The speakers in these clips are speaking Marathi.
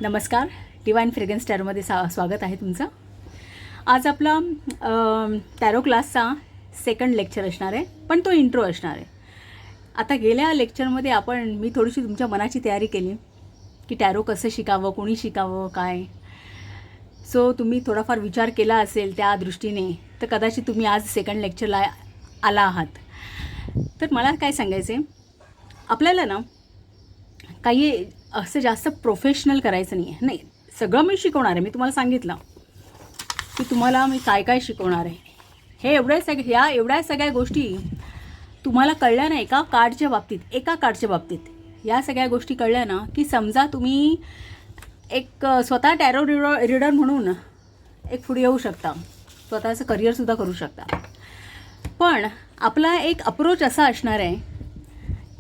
नमस्कार. डिवाइन फ्रेग्रन्स टॅरोमध्ये स्वागत आहे तुमचं. आज आपला टॅरो क्लासचा सेकंड लेक्चर असणार आहे, पण तो इंट्रो असणार आहे. आता गेल्या लेक्चरमध्ये मी थोडीशी तुमच्या मनाची तयारी केली की टॅरो कसं शिकावं, कोणी शिकावं, काय. सो तुम्ही थोडाफार विचार केला असेल त्या दृष्टीने, तर कदाचित तुम्ही आज सेकंड लेक्चरला आला आहात. तर मला काय सांगायचं आहे, आपल्याला ना काही असं जास्त प्रोफेशनल करायचं नाही आहे. नाही, सगळं मी शिकवणार आहे. मी तुम्हाला सांगितलं की तुम्हाला मी काय काय शिकवणार आहे. हे एवढ्या सगळ्या गोष्टी तुम्हाला कळल्या ना एका कार्डच्या बाबतीत या सगळ्या गोष्टी कळल्या ना की समजा तुम्ही एक स्वतः टॅरो रीडर म्हणून एक पुढे येऊ शकता, स्वतःचं करिअरसुद्धा करू शकता. पण आपला एक अप्रोच असा असणार आहे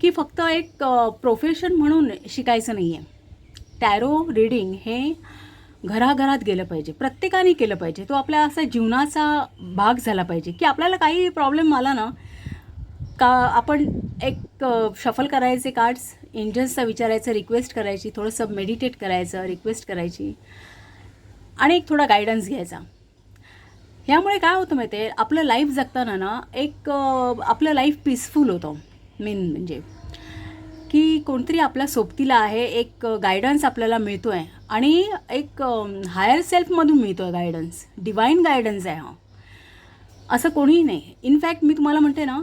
की फक्त एक प्रोफेशन म्हणून शिकायचं नाही आहे. टॅरो रीडिंग हे घराघरात गेलं पाहिजे, प्रत्येकाने केलं पाहिजे. तो आपल्या असा जीवनाचा भाग झाला पाहिजे की आपल्याला काही प्रॉब्लेम आला ना का आपण एक शफल करायचे कार्ड्स, एंजल्सचा विचारायचं, रिक्वेस्ट करायची, थोडंसं मेडिटेट करायचं, रिक्वेस्ट करायची आणि एक थोडा गायडन्स घ्यायचा. ह्यामुळे काय होतं माहिती आहे, आपलं लाईफ जगताना ना एक आपलं लाईफ पीसफुल होतं. मेन म्हणजे की कोणतरी आपल्या सोबतीला आहे, एक गायडन्स आपल्याला मिळतो आहे आणि एक हायर सेल्फमधून मिळतो आहे गायडन्स, डिवाईन गायडन्स आहे हा. असं कोणीही नाही. इनफॅक्ट मी तुम्हाला म्हणते ना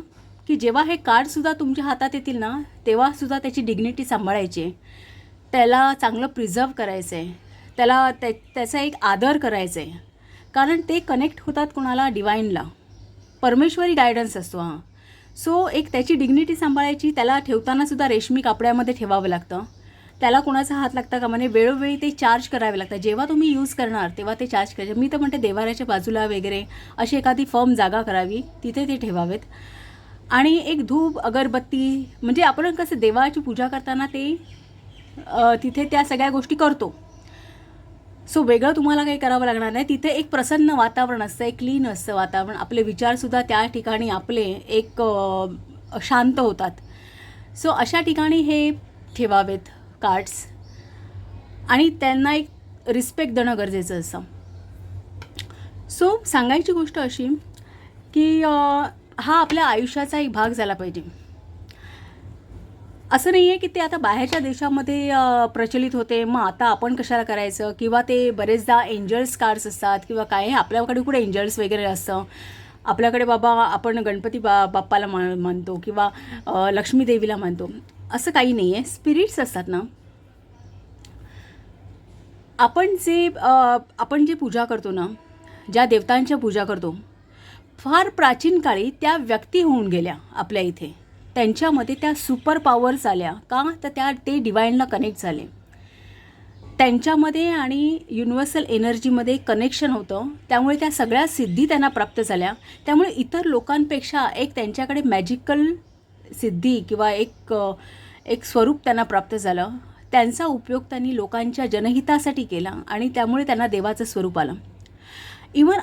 की जेव्हा हे कार्डसुद्धा तुमच्या हातात येतील ना, तेव्हासुद्धा त्याची डिग्निटी सांभाळायची, त्याला चांगलं प्रिझर्व करायचं आहे, त्याला त्याचा एक आदर करायचा आहे. कारण ते कनेक्ट होतात कोणाला, डिवाईनला. परमेश्वरी गायडन्स असतो हा. सो एक त्याची डिग्निटी सांभाळायची. त्याला ठेवतानासुद्धा रेशमी कापड्यामध्ये ठेवावं लागतं. त्याला कोणाचा हात लागता का म्हणे, वेळोवेळी ते चार्ज करावे लागतं. जेव्हा तुम्ही यूज करणार तेव्हा ते चार्ज करायचे. मी तर म्हणते देवाऱ्याच्या बाजूला वगैरे अशी एखादी फर्म जागा करावी, तिथे ते ठेवावेत. आणि एक धूप अगरबत्ती, म्हणजे आपण कसं देवाची पूजा करताना ते तिथे त्या सगळ्या गोष्टी करतो. सो वेगळं तुम्हाला काही करावं लागणार नाही. तिथे एक प्रसन्न वातावरण असतं, एक क्लीन असतं वातावरण. आपले विचारसुद्धा त्या ठिकाणी आपले एक शांत होतात. सो अशा ठिकाणी हे ठेवावेत कार्ड्स आणि त्यांना एक रिस्पेक्ट देणं गरजेचं असतं. सो सांगायची गोष्ट अशी की हा आपल्या आयुष्याचा एक भाग झाला पाहिजे. असं नाही आहे की ते आता बाहेरच्या देशामध्ये प्रचलित होते, मग आता आपण कशाला करायचं, किंवा ते बरेचदा एंजल्स कार्ड्स असतात किंवा काय. आपल्याकडे कुठे एंजल्स वगैरे असतं. आपल्याकडे बाबा आपण गणपती बाप्पाला मानतो किंवा लक्ष्मी देवीला मानतो. असं काही नाही आहे. स्पिरिट्स असतात ना, आपण जे पूजा करतो ना, ज्या देवतांच्या पूजा करतो, फार प्राचीन काळी त्या व्यक्ती होऊन गेल्या आपल्या इथे. त्यांच्यामध्ये त्या सुपर पॉवर्स आल्या का, तर ते डिवाईनला कनेक्ट झाले. त्यांच्यामध्ये आणि युनिव्हर्सल एनर्जीमध्ये कनेक्शन होतं. त्यामुळे त्या सगळ्या सिद्धी त्यांना प्राप्त झाल्या. त्यामुळे इतर लोकांपेक्षा एक त्यांच्याकडे मॅजिकल सिद्धी किंवा एक स्वरूप त्यांना प्राप्त झालं. त्यांचा उपयोग त्यांनी लोकांच्या जनहितासाठी केला आणि त्यामुळे त्यांना देवाचं स्वरूप आलं. इव्हन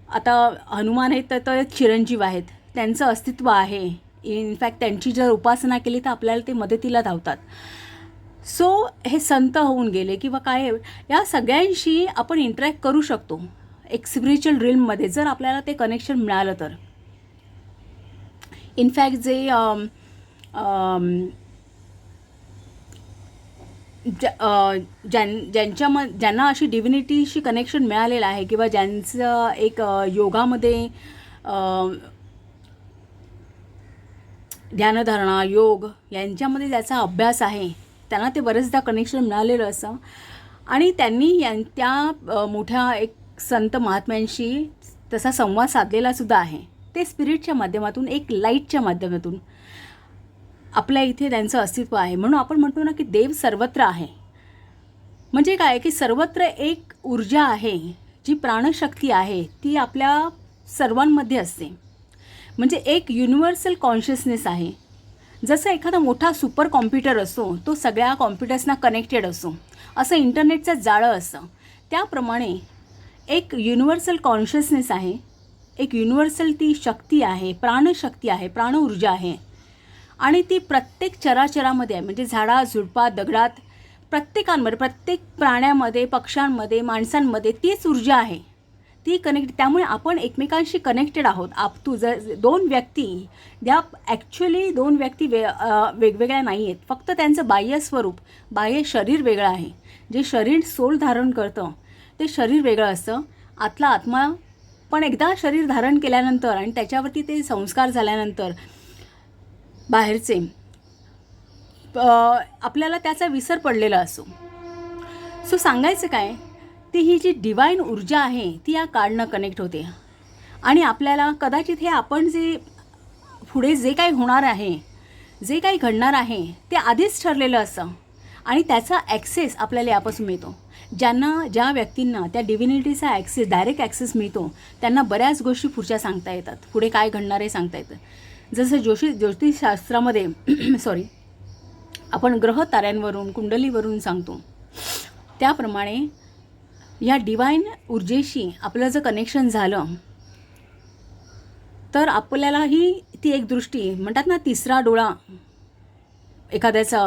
आता हनुमान आहेत तर चिरंजीव आहेत, त्यांचं अस्तित्व आहे. इनफॅक्ट त्यांची जर उपासना केली तर आपल्याला ते मदतीला धावतात. सो हे संत होऊन गेले किंवा काय, या सगळ्यांशी आपण इंटरॅक्ट करू शकतो एक स्पिरिच्युअल रिल्ममध्ये, जर आपल्याला ते कनेक्शन मिळालं तर. इनफॅक्ट जे ज्यांना अशी डिव्हिनिटीशी कनेक्शन मिळालेलं आहे किंवा ज्यांचं एक योगामध्ये ध्यानधारणा, योग यांच्यामध्ये ज्याचा अभ्यास आहे, त्यांना ते बरेचदा कनेक्शन मिळालेलं असं. आणि त्यांनी त्या मोठ्या एक संत महात्म्यांशी तसा संवाद साधलेलासुद्धा आहे. ते स्पिरिटच्या माध्यमातून, एक लाईटच्या माध्यमातून आपल्या इथे त्यांचं अस्तित्व आहे. म्हणून आपण म्हणतो ना की देव सर्वत्र आहे. म्हणजे काय की सर्वत्र एक ऊर्जा आहे, जी प्राणशक्ती आहे, ती आपल्या सर्वांमध्ये असते. म्हणजे एक युनिव्हर्सल कॉन्शियसनेस आहे. जसं एखादा मोठा सुपर कॉम्प्युटर असतो, तो सगळ्या कॉम्प्युटर्सना कनेक्टेड असतो, असं इंटरनेटचं जाळं असतं. त्याप्रमाणे एक युनिव्हर्सल कॉन्शियसनेस आहे, एक युनिव्हर्सल ती शक्ती आहे, प्राणशक्ती आहे, प्राण ऊर्जा आहे. आणि ती प्रत्येक चराचरामध्ये आहे. म्हणजे झाडा झुडपात, दगडात प्रत्येकांमध्ये, प्रत्येक प्राण्यामध्ये, पक्ष्यांमध्ये, माणसांमध्ये तीच ऊर्जा आहे, ती कनेक्ट. त्यामुळे आपण एकमेकांशी कनेक्टेड आहोत. दोन व्यक्ती त्या ॲक्च्युली दोन व्यक्ती वेगवेगळ्या नाही आहेत, फक्त त्यांचं बाह्य स्वरूप, बाह्य शरीर वेगळं आहे. जे शरीर सोल धारण करतं ते शरीर वेगळं असतं. आतला आत्मा पण एकदा शरीर धारण केल्यानंतर आणि त्याच्यावरती ते संस्कार झाल्यानंतर बाहेरचे आपल्याला त्याचा विसर पडलेला असो. सो सांगायचं काय, ती ही जी डिवाईन ऊर्जा आहे ती या कार्डनं कनेक्ट होते. आणि आपल्याला कदाचित हे आपण जे पुढे जे काही होणार आहे, जे काही घडणार आहे ते आधीच ठरलेलं असतं आणि त्याचा ॲक्सेस आपल्याला यापासून मिळतो. ज्या व्यक्तींना त्या डिव्हिनिटीचा ॲक्सेस, डायरेक्ट ॲक्सेस मिळतो, त्यांना बऱ्याच गोष्टी पुढच्या सांगता येतात, पुढे काय घडणार आहे सांगता येतं. जसं ज्योतिषशास्त्रामध्ये आपण ग्रह ताऱ्यांवरून, कुंडलीवरून सांगतो, त्याप्रमाणे या डिवाईन ऊर्जेशी आपलं जर कनेक्शन झालं तर आपल्यालाही ती एक दृष्टी म्हणतात ना, तिसरा डोळा एखाद्याचा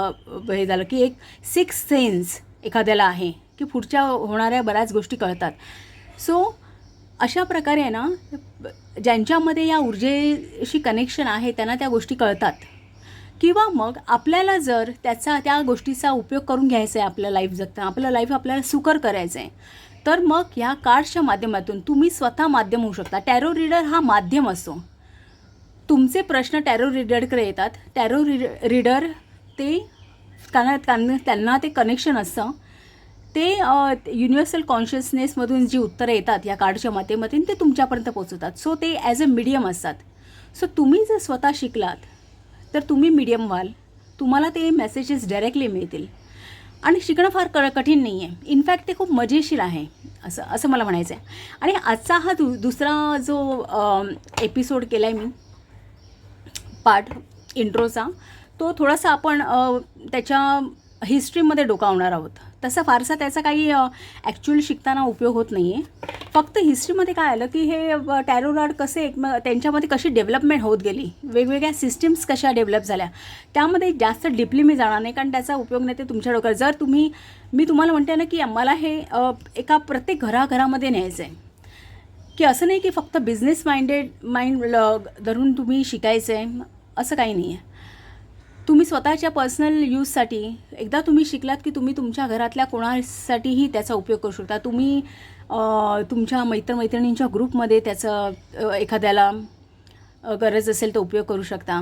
हे झालं की एक सिक्स सेन्स एखाद्याला आहे की पुढच्या होणाऱ्या बऱ्याच गोष्टी कळतात. सो अशा प्रकारे आहे ना, ज्यांच्यामध्ये या ऊर्जेशी कनेक्शन आहे त्यांना त्या गोष्टी कळतात. किंवा मग आपल्याला जर त्या गोष्टीचा उपयोग करून घ्यायचा आहे, आपलं लाईफ जगताना, आपलं लाईफ आपल्याला सुकर करायचं आहे, तर मग ह्या कार्ड्सच्या माध्यमातून तुम्ही स्वतः माध्यम होऊ शकता. टॅरो रीडर हा माध्यम असतो. तुमचे प्रश्न टॅरो रीडरकडे येतात. टॅरो रीडर ते त्यांना ते कनेक्शन असतं, ते युनिव्हर्सल कॉन्शियसनेसमधून जी उत्तरं येतात या कार्डच्या माध्यमातून ते तुमच्यापर्यंत पोहोचवतात. सो ते ॲज अ मीडियम असतात. सो तुम्ही जर स्वतः शिकलात तर तुम्ही मीडियम व्हाल, तुम्हाला ते मेसेजेस डायरेक्टली मिळतील. आणि शिकणं फार कठीण नाही आहे. इनफॅक्ट ते खूप मजेशीर आहे, असं मला म्हणायचं आहे. आणि आजचा हा दुसरा जो एपिसोड केला आहे मी, पार्ट इंट्रोचा, तो थोडासा आपण त्याच्या हिस्ट्रीमध्ये डोकावणार आहोत. तसा फारसा त्याचा काही ॲक्च्युअली शिकताना उपयोग होत नाही आहे. फक्त हिस्ट्रीमध्ये काय आलं की हे टॅरो कार्ड कसे त्यांच्यामध्ये कशी डेव्हलपमेंट होत गेली, वेगवेगळ्या सिस्टीम्स कशा डेव्हलप झाल्या, त्यामध्ये जास्त डीपली मी जाणार नाही, कारण त्याचा उपयोग नाही ते तुमच्या डोक्यात. जर मी तुम्हाला म्हणते ना की मला हे एका प्रत्येक घराघरामध्ये न्यायचं आहे, की असं नाही की फक्त बिझनेस माइंड धरून तुम्ही शिकायचं आहे, असं काही नाही आहे. तुम्ही स्वतःच्या पर्सनल यूजसाठी एकदा तुम्ही शिकलात की तुम्ही तुमच्या घरातल्या कोणासाठीही त्याचा उपयोग करू शकता. तुम्ही तुमच्या मैत्रिणींच्या ग्रुपमध्ये त्याचं एखाद्याला गरज असेल तर उपयोग करू शकता.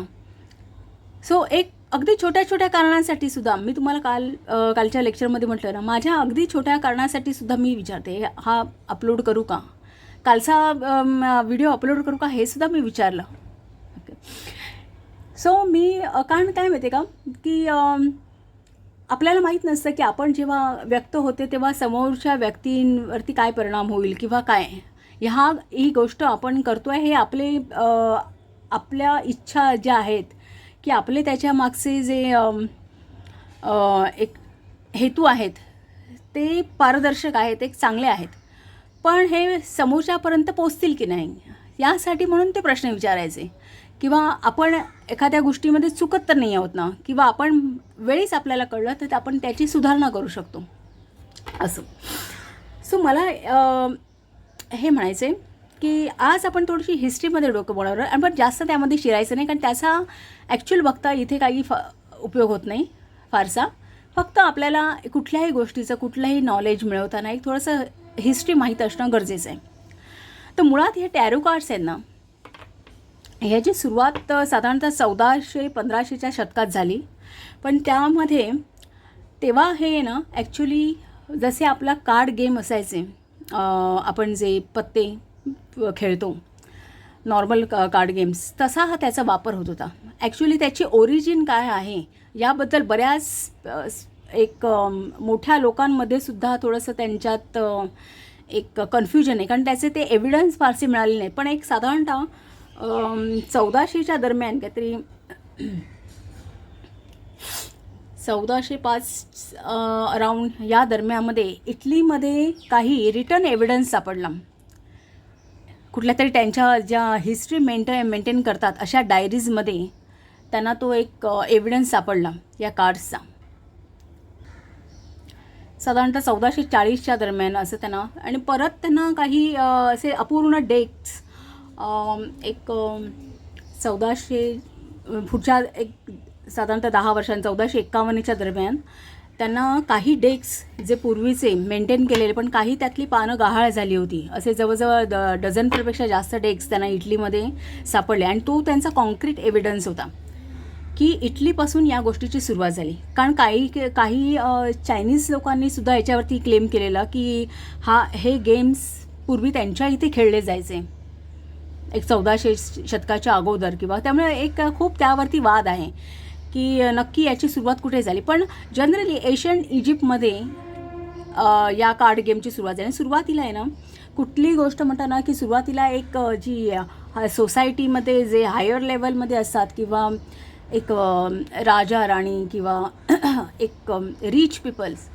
सो एक अगदी छोट्या छोट्या कारणांसाठी सुद्धा मी तुम्हाला कालच्या लेक्चरमध्ये म्हटलं ना, माझ्या अगदी छोट्या कारणासाठी सुद्धा मी विचारते, हा अपलोड करू का, कालचा व्हिडिओ अपलोड करू का, हे सुद्धा मी विचारलं. सो मी कारण काय माहिती का की आपल्याला माहीत नसतं की आपण जेव्हा व्यक्त होते तेव्हा समोरच्या व्यक्तींवरती काय परिणाम होईल किंवा काय. ही गोष्ट आपण करतो आहे हे आपल्या इच्छा ज्या आहेत की आपले त्याच्या मागचे जे एक हेतू आहेत ते पारदर्शक आहेत, एक चांगले आहेत, पण हे समोरच्यापर्यंत पोचतील की नाही यासाठी म्हणून ते प्रश्न विचारायचे. किंवा आपण एखाद्या गोष्टीमध्ये चुकत तर नाही आहोत ना, किंवा आपण वेळीच आपल्याला कळलं तर आपण त्याची सुधारणा करू शकतो असं. सो मला हे म्हणायचं आहे की आज आपण थोडीशी हिस्ट्रीमध्ये डोकं बोलावं, पण जास्त त्यामध्ये शिरायचं नाही, कारण त्याचा ॲक्च्युअल बघता इथे काही उपयोग होत नाही फारसा. फक्त आपल्याला कुठल्याही गोष्टीचं कुठलंही नॉलेज मिळवताना एक थोडंसं हिस्ट्री माहीत असणं गरजेचं आहे. तर मुळात हे टॅरो कार्ड्स आहेत ना, ह्याची सुरुवात साधारणतः 1400-1500च्या शतकात झाली. पण त्यामध्ये तेव्हा हे ना ॲक्च्युली जसे आपला कार्ड गेम असायचे, आपण जे पत्ते खेळतो नॉर्मल कार्ड गेम्स, तसा हा त्याचा वापर होत होता. ॲक्च्युली त्याची ओरिजिन काय आहे याबद्दल बऱ्याच एक मोठ्या लोकांमध्ये सुद्धा थोडंसं त्यांच्यात एक कन्फ्युजन आहे, कारण त्याचे ते एव्हिडन्स फारसे मिळाले नाही. पण एक साधारणतः 1400च्या दरम्यान काहीतरी 1405 अराउंड या दरम्यानमध्ये इटलीमध्ये काही रिटर्न एव्हिडन्स सापडला. कुठल्या तरी त्यांच्या ज्या हिस्ट्री मेंटेन करतात अशा डायरीजमध्ये त्यांना तो एक एव्हिडन्स सापडला या कार्ड्सचा. साधारणतः 1440च्या दरम्यान असं त्यांना, आणि परत त्यांना काही असे अपूर्ण डेक्स एक 1400 पुढच्या एक साधारणतः 10 वर्षांत 1451च्या दरम्यान त्यांना काही डेक्स जे पूर्वीचे मेंटेन केलेले पण काही त्यातली पानं गहाळ झाली होती, असे जवळजवळ डझनभरपेक्षा जास्त डेक्स त्यांना इटलीमध्ये सापडले. आणि तो त्यांचा कॉन्क्रीट एव्हिडन्स होता की इटलीपासून या गोष्टीची सुरुवात झाली. कारण काही चायनीज लोकांनी सुद्धा याच्यावरती क्लेम केलेला की हे गेम्स पूर्वी त्यांच्या इथे खेळले जायचे एक 1400 शतकाच्या अगोदर किंवा, त्यामुळे एक खूप त्यावरती वाद आहे की नक्की याची सुरुवात कुठे झाली. पण जनरली एशियन इजिप्तमध्ये या कार्ड गेमची सुरुवात झाली. सुरुवातीला आहे ना, कुठली गोष्ट म्हणताना की सुरुवातीला एक जी सोसायटीमध्ये जे हायर लेवलमध्ये असतात किंवा एक राजा राणी किंवा एक रिच पीपल्स,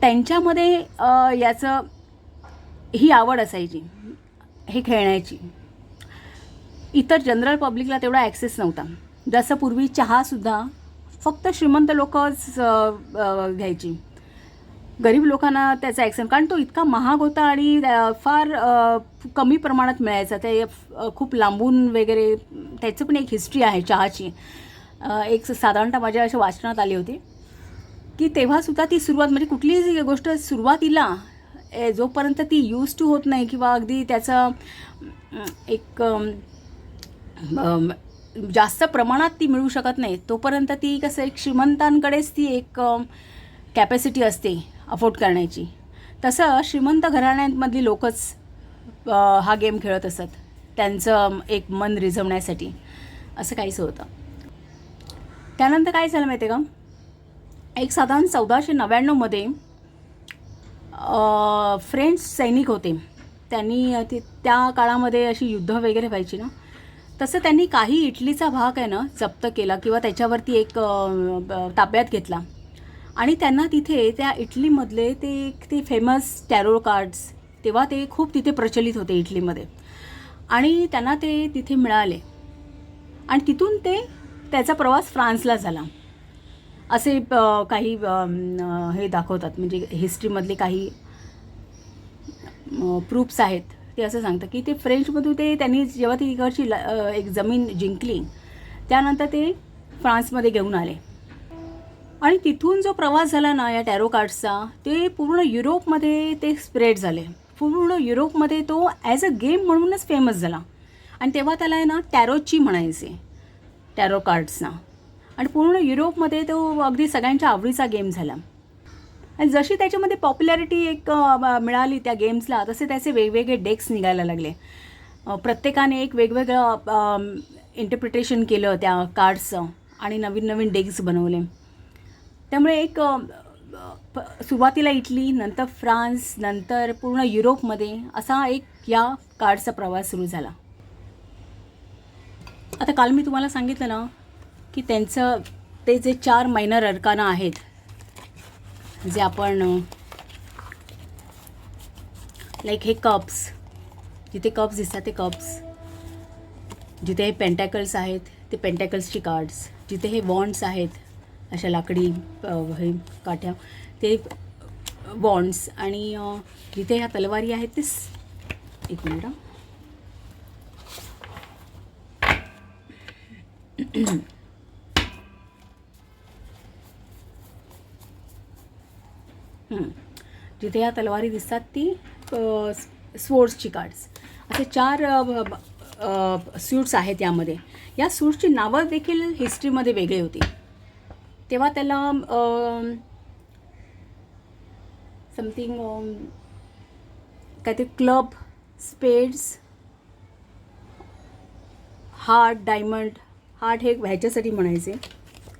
त्यांच्यामध्ये याचं ही आवड असायची हे खेळण्याची. इतर जनरल पब्लिकला तेवढा ॲक्सेस नव्हता. जसं पूर्वी चहासुद्धा फक्त श्रीमंत लोकच घ्यायची, गरीब लोकांना त्याचा ॲक्सेस, कारण तो इतका महाग होता आणि फार कमी प्रमाणात मिळायचा. ते खूप लांबून वगैरे, त्याचं पण एक हिस्ट्री आहे चहाची. एक साधारणतः माझ्या अशा वाचनात आली होती की तेव्हासुद्धा ती सुरुवात, म्हणजे कुठलीही गोष्ट सुरुवातीला जोपर्यंत ती यूज टू होत नाही किंवा अगदी त्याचं एक जास्त प्रमाणात ती मिळू शकत नाही, तोपर्यंत ती कसं एक श्रीमंतांकडेच ती एक कॅपॅसिटी असते अफोर्ड करण्याची. तसं श्रीमंत घराण्यांमधली लोकच हा गेम खेळत असत, त्यांचं एक मन रिझवण्यासाठी. असं काहीच होतं. त्यानंतर काय झालं माहिती आहे का, एक साधारण 1499मध्ये फ्रेंच सैनिक होते. त्यांनी त्या काळामध्ये अशी युद्ध वगैरे व्हायची ना, तसं त्यांनी काही इटलीचा भाग आहे ना जप्त केला किंवा त्याच्यावरती एक ताब्यात घेतला. आणि त्यांना तिथे त्या इटलीमधले ते फेमस टॅरो कार्ड्स, तेव्हा ते खूप तिथे प्रचलित होते इटलीमध्ये, आणि त्यांना ते तिथे मिळाले. आणि तिथून त्याचा प्रवास फ्रान्सला झाला असे काही हे दाखवतात, म्हणजे हिस्ट्रीमधले काही प्रूफ्स आहेत. ते असं सांगतं की ते फ्रेंचमधून त्यांनी जेव्हा ती तिकडची एक जमीन जिंकली त्यानंतर ते फ्रान्समध्ये घेऊन आले. आणि तिथून जो प्रवास झाला ना या टॅरो कार्ड्सचा, ते पूर्ण युरोपमध्ये ते स्प्रेड झाले. पूर्ण युरोपमध्ये तो ॲज अ गेम म्हणूनच फेमस झाला. आणि तेव्हा त्याला आहे ना टॅरोची म्हणायचे, टॅरो कार्ड्सना. आणि पूर्ण युरोपमध्ये तो अगदी सगळ्यांच्या आवडीचा गेम झाला. आणि जशी त्याच्यामध्ये पॉप्युलॅरिटी एक मिळाली त्या गेम्सला, तसे त्याचे वेगवेगळे डेक्स निघायला लागले. प्रत्येकाने एक वेगवेगळं इंटरप्रिटेशन केलं त्या कार्ड्सचं आणि नवीन नवीन डेक्स बनवले. त्यामुळे एक सुरुवातीला इटली, नंतर फ्रान्स, नंतर पूर्ण युरोपमध्ये असा एक या कार्ड्सचा प्रवास सुरू झाला. आता काल मी तुम्हाला सांगितलं ना की ते जे 4 मायनर अर्काना आहेत, जे आपण लाईक हे कप्स, जिथे कप्स दिसतात ते कप्स, जिथे हे पेंटॅकल्स आहेत ते पेंटॅकल्सची कार्ड्स, जिथे हे वॉन्ड्स आहेत अशा लाकडी हे काठ्या ते वॉन्ड्स, आणि जिथे ह्या तलवारी आहेत ते एक मिनिट जिथे ह्या तलवारी दिसतात ती स्वॉर्ड्सची कार्ड्स. असे 4 सूट्स आहेत यामध्ये. या सूट्सची नावं देखील हिस्ट्रीमध्ये वेगळी होती. तेव्हा त्याला समथिंग काय ते club, spades, heart, diamond. Heart हे ह्याच्यासाठी म्हणायचे,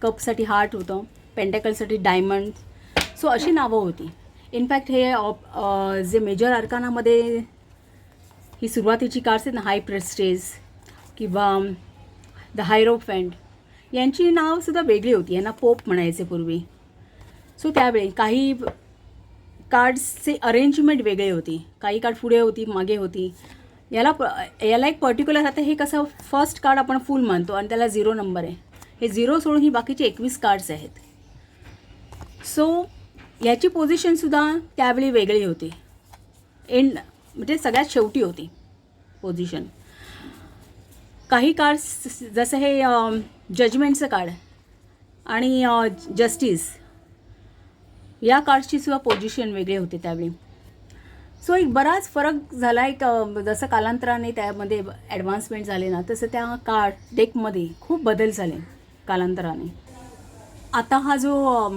कपसाठी हार्ट होतं, पेंटॅकलसाठी डायमंड. सो अशी नावं होती. इनफॅक्ट हे जे मेजर अर्कानामध्ये ही सुरुवातीची कार्ड्स आहेत ना, हाय प्रेस्टेज किंवा द हायरोफेंट, यांची नावसुद्धा वेगळी होती. यांना पोप म्हणायचे पूर्वी. सो त्यावेळी काही कार्ड्सचे अरेंजमेंट वेगळे होती. काही कार्ड पुढे होती, मागे होती. याला एक पर्टिक्युलर, आता हे कसं फर्स्ट कार्ड आपण फुल मानतो आणि त्याला 0 नंबर आहे. हे 0 सोडून ही बाकीचे 21 कार्ड्स आहेत. सो याची पोझिशनसुद्धा त्यावेळी वेगळी होती. म्हणजे सगळ्यात शेवटी होती पोझिशन. काही कार्ड्स जसं हे जजमेंटचं कार्ड आणि जस्टिस या कार्ड्सची सुद्धा पोझिशन वेगळी होते त्यावेळी. सो एक बराच फरक झाला. एक जसं कालांतराने त्यामध्ये ॲडव्हान्समेंट झाले ना, तसं त्या कार्ड डेकमध्ये खूप बदल झाले कालांतराने. आता हा जो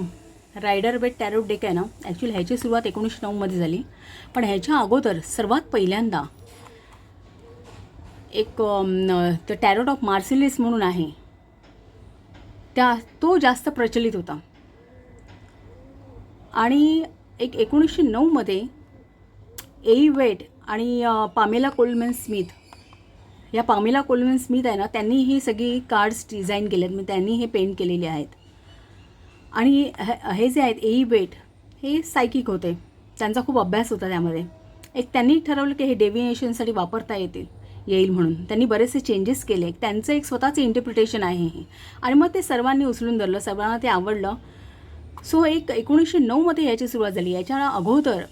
रायडर वेट टॅरो डेक आहे ना, ॲक्च्युली ह्याची सुरुवात 1909 झाली. पण ह्याच्या अगोदर सर्वात पहिल्यांदा एक द टॅरोट ऑफ मार्सिलिस म्हणून आहे, तो जास्त प्रचलित होता. आणि एक 1909 एई वेट आणि पामेला कोलमन स्मिथ, या पामेला कोलमन स्मिथ आहे ना, त्यांनी ही सगळी कार्ड्स डिझाईन केले आहेत, त्यांनी हे पेंट केलेले आहेत. आणि हे जे आहेत एई वेट हे सायकिक होते, त्यांचा खूप अभ्यास होता त्यामध्ये. त्यांनी ठरवलं की हे डेव्हिएशनसाठी वापरता येईल म्हणून त्यांनी बरेचसे चेंजेस केले. त्यांचं एक स्वतःचं इंटरप्रिटेशन आहे हे. आणि मग ते सर्वांनी उचलून धरलं, सर्वांना ते आवडलं. सो एक 1909 याची सुरुवात झाली. याच्या अगोदर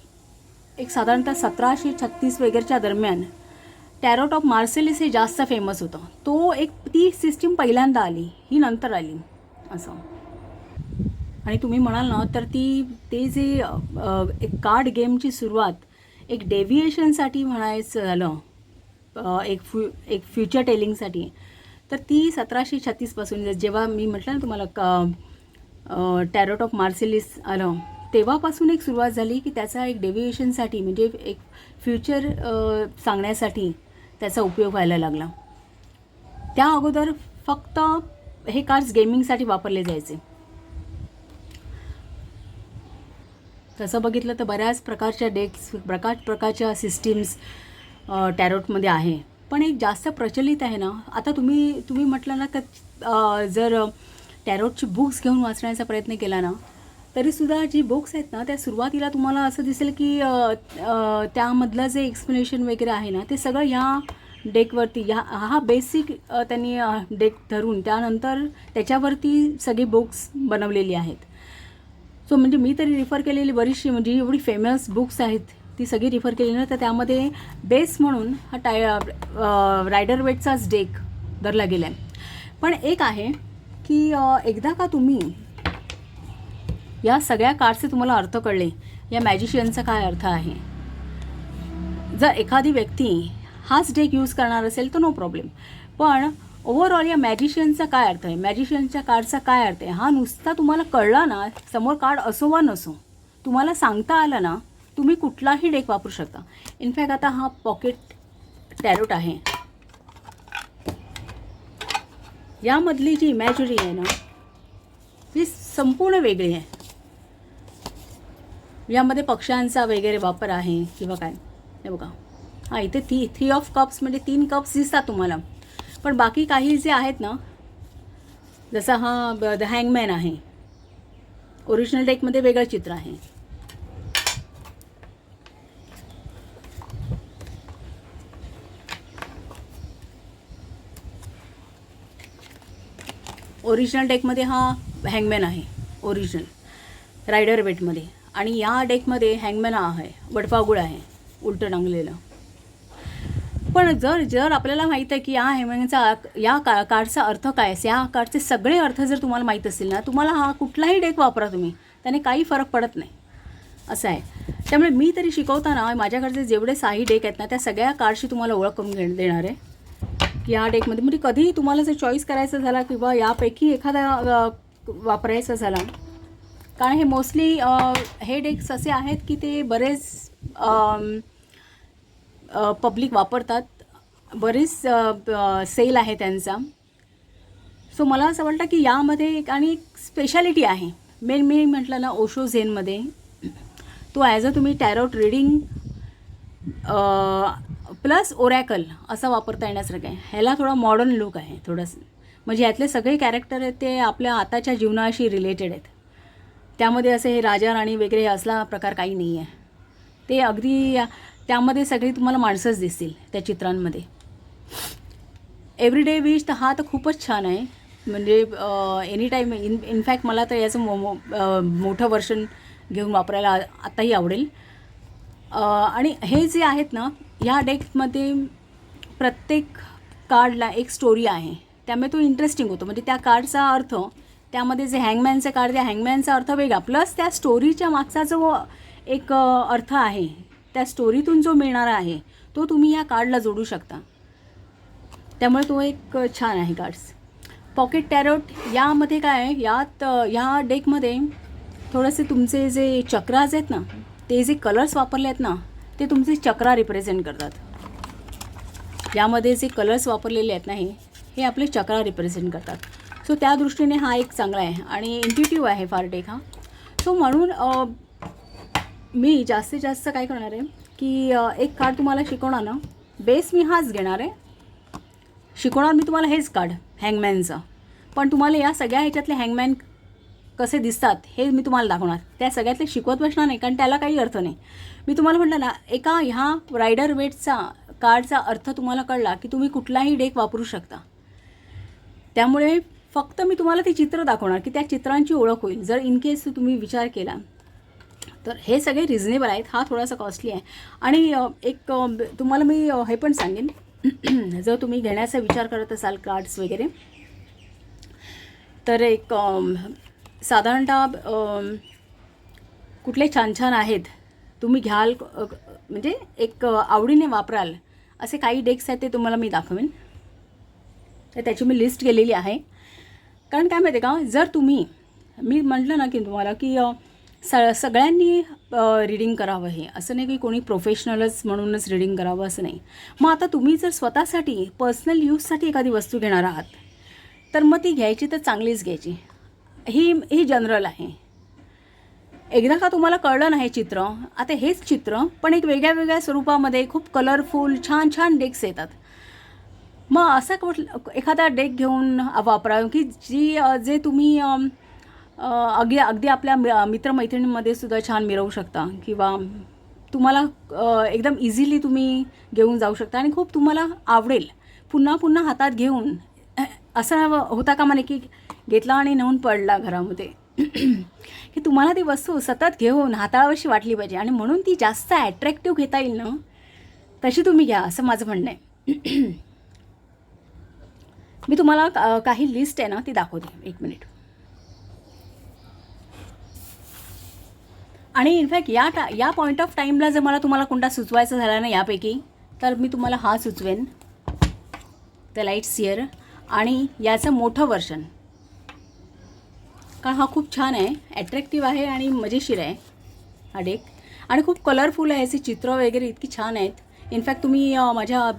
एक साधारणतः 1736 वगैरेच्या दरम्यान टॅरोट ऑफ मार्सेलिस हे जास्त फेमस होतं. ती सिस्टीम पहिल्यांदा आली, ही नंतर आली असं. आणि तुम्ही म्हणाल ना, तर ते जे एक कार्ड गेमची सुरुवात एक डेव्हिएशनसाठी म्हणायचं झालं, एक फ्युचर टेलिंगसाठी, तर ती 1736पासून जेव्हा मी म्हटलं ना तुम्हाला टॅरोट ऑफ मार्सेलिस आलं, तेव्हापासून एक सुरुवात झाली की त्याचा एक डेव्हिएशनसाठी म्हणजे एक फ्युचर सांगण्यासाठी त्याचा उपयोग व्हायला लागला. त्या अगोदर फक्त हे कार्ड्स गेमिंगसाठी वापरले जायचे. तसं बघितलं तर बऱ्याच प्रकारच्या डेक्स, प्रकारच्या सिस्टीम्स टॅरोटमध्ये आहे. पण एक जास्त प्रचलित आहे ना, आता तुम्ही म्हटलं ना का जर टॅरोटची बुक्स घेऊन वाचण्याचा प्रयत्न केला ना, तरीसुद्धा जी बुक्स आहेत ना, त्या सुरुवातीला तुम्हाला असं दिसेल की त्यामधलं जे एक्सप्लेनेशन वगैरे आहे ना, ते सगळं ह्या डेकवरती हा बेसिक त्यांनी डेक धरून त्यानंतर त्याच्यावरती सगळी बुक्स बनवलेली आहेत. सो म्हणजे मी तरी रिफर केलेली बरीचशी म्हणजे एवढी फेमस बुक्स आहेत ती सगळी रिफर केली ना, तर त्यामध्ये बेस म्हणून हा रायडर वेटचाच डेक धरला गेला आहे. पण एक आहे की एकदा का तुम्ही या सगळ्या कार्ड्सचे तुम्हाला अर्थ कळले, या मॅजिशियनचा काय अर्थ आहे, जर एखादी व्यक्ती हाच डेक यूज करणार असेल तर नो प्रॉब्लेम. पण ओव्हरऑल या मॅजिशियनचा काय अर्थ आहे, मॅजिशियनच्या कार्डचा काय अर्थ आहे, हा नुसता तुम्हाला कळला ना, समोर कार्ड असो वा नसो, तुम्हाला सांगता आलं ना, तुम्ही कुठलाही डेक वापरू शकता. इनफॅक्ट आता हा पॉकेट टॅरोट आहे, यामधली जी इमॅजिनरी आहे ना, ती संपूर्ण वेगळी आहे. यामध्ये पक्ष्यांचा वगैरे वापर आहे किंवा काय, हे बघा, हां इथे 3 ऑफ कप्स म्हणजे 3 कप्स दिसतात तुम्हाला. पण बाकी काही जे आहेत ना, जसा हा द हँगमॅन आहे, ओरिजिनल डेकमध्ये वेगळं चित्र आहे. ओरिजिनल डेकमध्ये हा हँगमॅन आहे, ओरिजिनल रायडर वेटमध्ये. आणि या डेकमध्ये हँगमॅन आहे, वडफागुळ आहे, उलटं टांगलेलं. पण जर आपल्याला माहीत आहे की या हँगमॅनचा या कार्डचा अर्थ काय, या कार्डचे सगळे अर्थ जर तुम्हाला माहीत असतील ना, तुम्हाला हा कुठलाही डेक वापरा तुम्ही, त्याने काही फरक पडत नाही असं आहे. त्यामुळे मी तरी शिकवताना माझ्याकडचे जेवढे 6 डेक आहेत ना, त्या सगळ्या कार्डशी तुम्हाला ओळख करून देणार आहे की या डेकमध्ये म्हणजे कधीही तुम्हाला जर चॉईस करायचा झाला किंवा यापैकी एखादा वापरायचा झाला, कारण हे मोस्टली हे डेक्स असे आहेत की ते बरेच पब्लिक वापरतात, बरेच सेल आहे त्यांचा. सो मला असं वाटतं की यामध्ये एक आणि एक स्पेशालिटी आहे. मी म्हटलं ना, ओशो झेनमध्ये तो ॲज अ तुम्ही टॅरोट रीडिंग प्लस ओरॅकल असा वापरता येण्यासारखं आहे. ह्याला थोडा मॉडर्न लुक आहे थोडंसं, म्हणजे यातले सगळे कॅरेक्टर आहेत ते आपल्या आताच्या जीवनाशी रिलेटेड आहेत. त्यामध्ये असे हे राजा राणी वगैरे असला प्रकार काही नाही आहे. ते अगदी त्यामध्ये सगळी तुम्हाला माणसंच दिसतील त्या चित्रांमध्ये. एव्हरीडे विश तर हा तर खूपच छान आहे, म्हणजे एनी टाईम. इनफॅक्ट मला तर याचं मोठं वर्शन घेऊन वापरायला आताही आवडेल. आणि हे जे आहेत ना, ह्या डेकमध्ये प्रत्येक कार्डला एक स्टोरी आहे, त्यामुळे तो इंटरेस्टिंग होतो. म्हणजे त्या कार्डचा अर्थ, त्यामध्ये जे हँगमॅनचं कार्ड, त्या हँगमॅनचा अर्थ वेगळा, प्लस त्या स्टोरीच्या मागचा जो एक अर्थ आहे, त्या स्टोरीतून जो मिळणारा आहे तो तुम्ही या कार्डला जोडू शकता. त्यामुळे तो एक छान आहे कार्ड्स. पॉकेट टॅरोट यामध्ये काय आहे, ह्या डेकमध्ये थोडेसे तुमचे जे चक्राज आहेत ना, ते जे कलर्स वापरले आहेत ना, ते तुमचे चक्रा रिप्रेझेंट करतात. यामध्ये जे कलर्स वापरलेले आहेत ना, हे आपले चक्रा रिप्रेझेंट करतात. सो त्या दृष्टीने हा एक चांगला आहे आणि इंट्युटिव्ह आहे फार डेक हा. सो म्हणून मी जास्तीत जास्त काय करणार आहे की एक कार्ड तुम्हाला शिकवणार ना, बेस मी हाच घेणार आहे. शिकवणार मी तुम्हाला हेच कार्ड हँगमॅनचं, पण तुम्हाला या सगळ्या ह्याच्यातले हँगमॅन कसे दिसतात हे मी तुम्हाला दाखवणार. त्या सगळ्यातले शिकवत बसणार नाही, कारण त्याला काही अर्थ नाही. मी तुम्हाला म्हटलं ना, एका ह्या रायडर वेटचा कार्डचा अर्थ तुम्हाला कळला की तुम्ही कुठलाही डेक वापरू शकता. त्यामुळे फक्त मी तुम्हाला ते चित्र दाखवणार की त्या चित्रांची ओळख होईल. जर इन केस तुम्ही विचार केला तर हे सगळे रिझनेबल आहेत. हा थोडासा कॉस्टली आहे. आणि एक तुम्हाला मी हे पण सांगेन, जर तुम्ही घेण्याचा विचार करत असाल कार्ड्स वगैरे, तर एक साधारणतः कुठले छान छान आहेत तुम्ही घ्याल, म्हणजे एक आवडीने वापराल असे काही डेक्स आहेत, ते तुम्हाला मी दाखवेन. तर त्याची मी लिस्ट केलेली आहे. कारण काय माहिती आहे का, जर तुम्ही, मी म्हटलं ना की तुम्हाला की सगळ्यांनी रीडिंग करावं, हे असं नाही की कोणी प्रोफेशनलच म्हणूनच रीडिंग करावं असं नाही. मग आता तुम्ही जर स्वतःसाठी पर्सनल यूजसाठी एखादी वस्तू घेणार आहात, तर मग ती घ्यायची तर चांगलीच घ्यायची. ही जनरल आहे. एकदा का तुम्हाला कळलं नाही चित्र, आता हेच चित्र पण एक वेगळ्या वेगळ्या स्वरूपामध्ये खूप कलरफुल छान छान डेक्स येतात. मग असा एखादा डेक घेऊन वापरा की जे तुम्ही अगदी आपल्या मित्रमैत्रिणींमध्ये सुद्धा छान मिरवू शकता, किंवा तुम्हाला एकदम इझिली तुम्ही घेऊन जाऊ शकता आणि खूप तुम्हाला आवडेल. पुन्हा पुन्हा हातात घेऊन असं होता कामा नये की घेतला आणि नेऊन पडला घरामध्ये, की तुम्हाला ती वस्तू सतत घेऊन हाताळावीशी वाटली पाहिजे, आणि म्हणून ती जास्त ॲट्रॅक्टिव्ह घेता येईल ना, तशी तुम्ही घ्या, असं माझं म्हणणं आहे. मी तुम्हाला काही लिस्ट आहे ना ती दाखवते, एक मिनिट. आणि इनफॅक्ट या पॉईंट ऑफ टाईमला जर मला तुम्हाला कोणता सुचवायचा झाला ना यापैकी, तर मी तुम्हाला हा सुचवेन, द लाईट सिअर, आणि याचं मोठं वर्जन. कारण हा खूप छान आहे, ॲट्रॅक्टिव्ह आहे आणि मजेशीर आहे हा डेक, आणि खूप कलरफुल आहे. याचे चित्र वगैरे इतकी छान आहेत. इनफॅक्ट तुम्ही माझ्या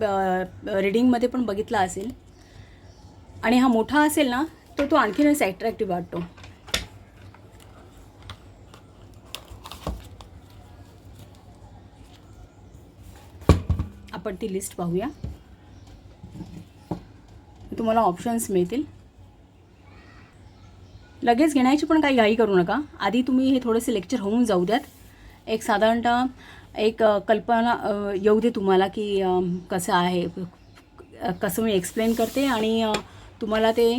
रीडिंगमध्ये पण बघितला असेल. आणि हा मोठा असेल ना, तो आणखीनच ॲट्रॅक्टिव्ह वाटतो. आपण ती लिस्ट पाहूया, तुम्हाला ऑप्शन्स मिळतील. लगेच घेण्याची पण काही घाई करू नका. आधी तुम्ही हे थोडेसे लेक्चर होऊन जाऊ द्यात. एक साधारणतः एक कल्पना येऊ दे तुम्हाला की कसं आहे, कसं मी एक्सप्लेन करते आणि तुम्हाला ते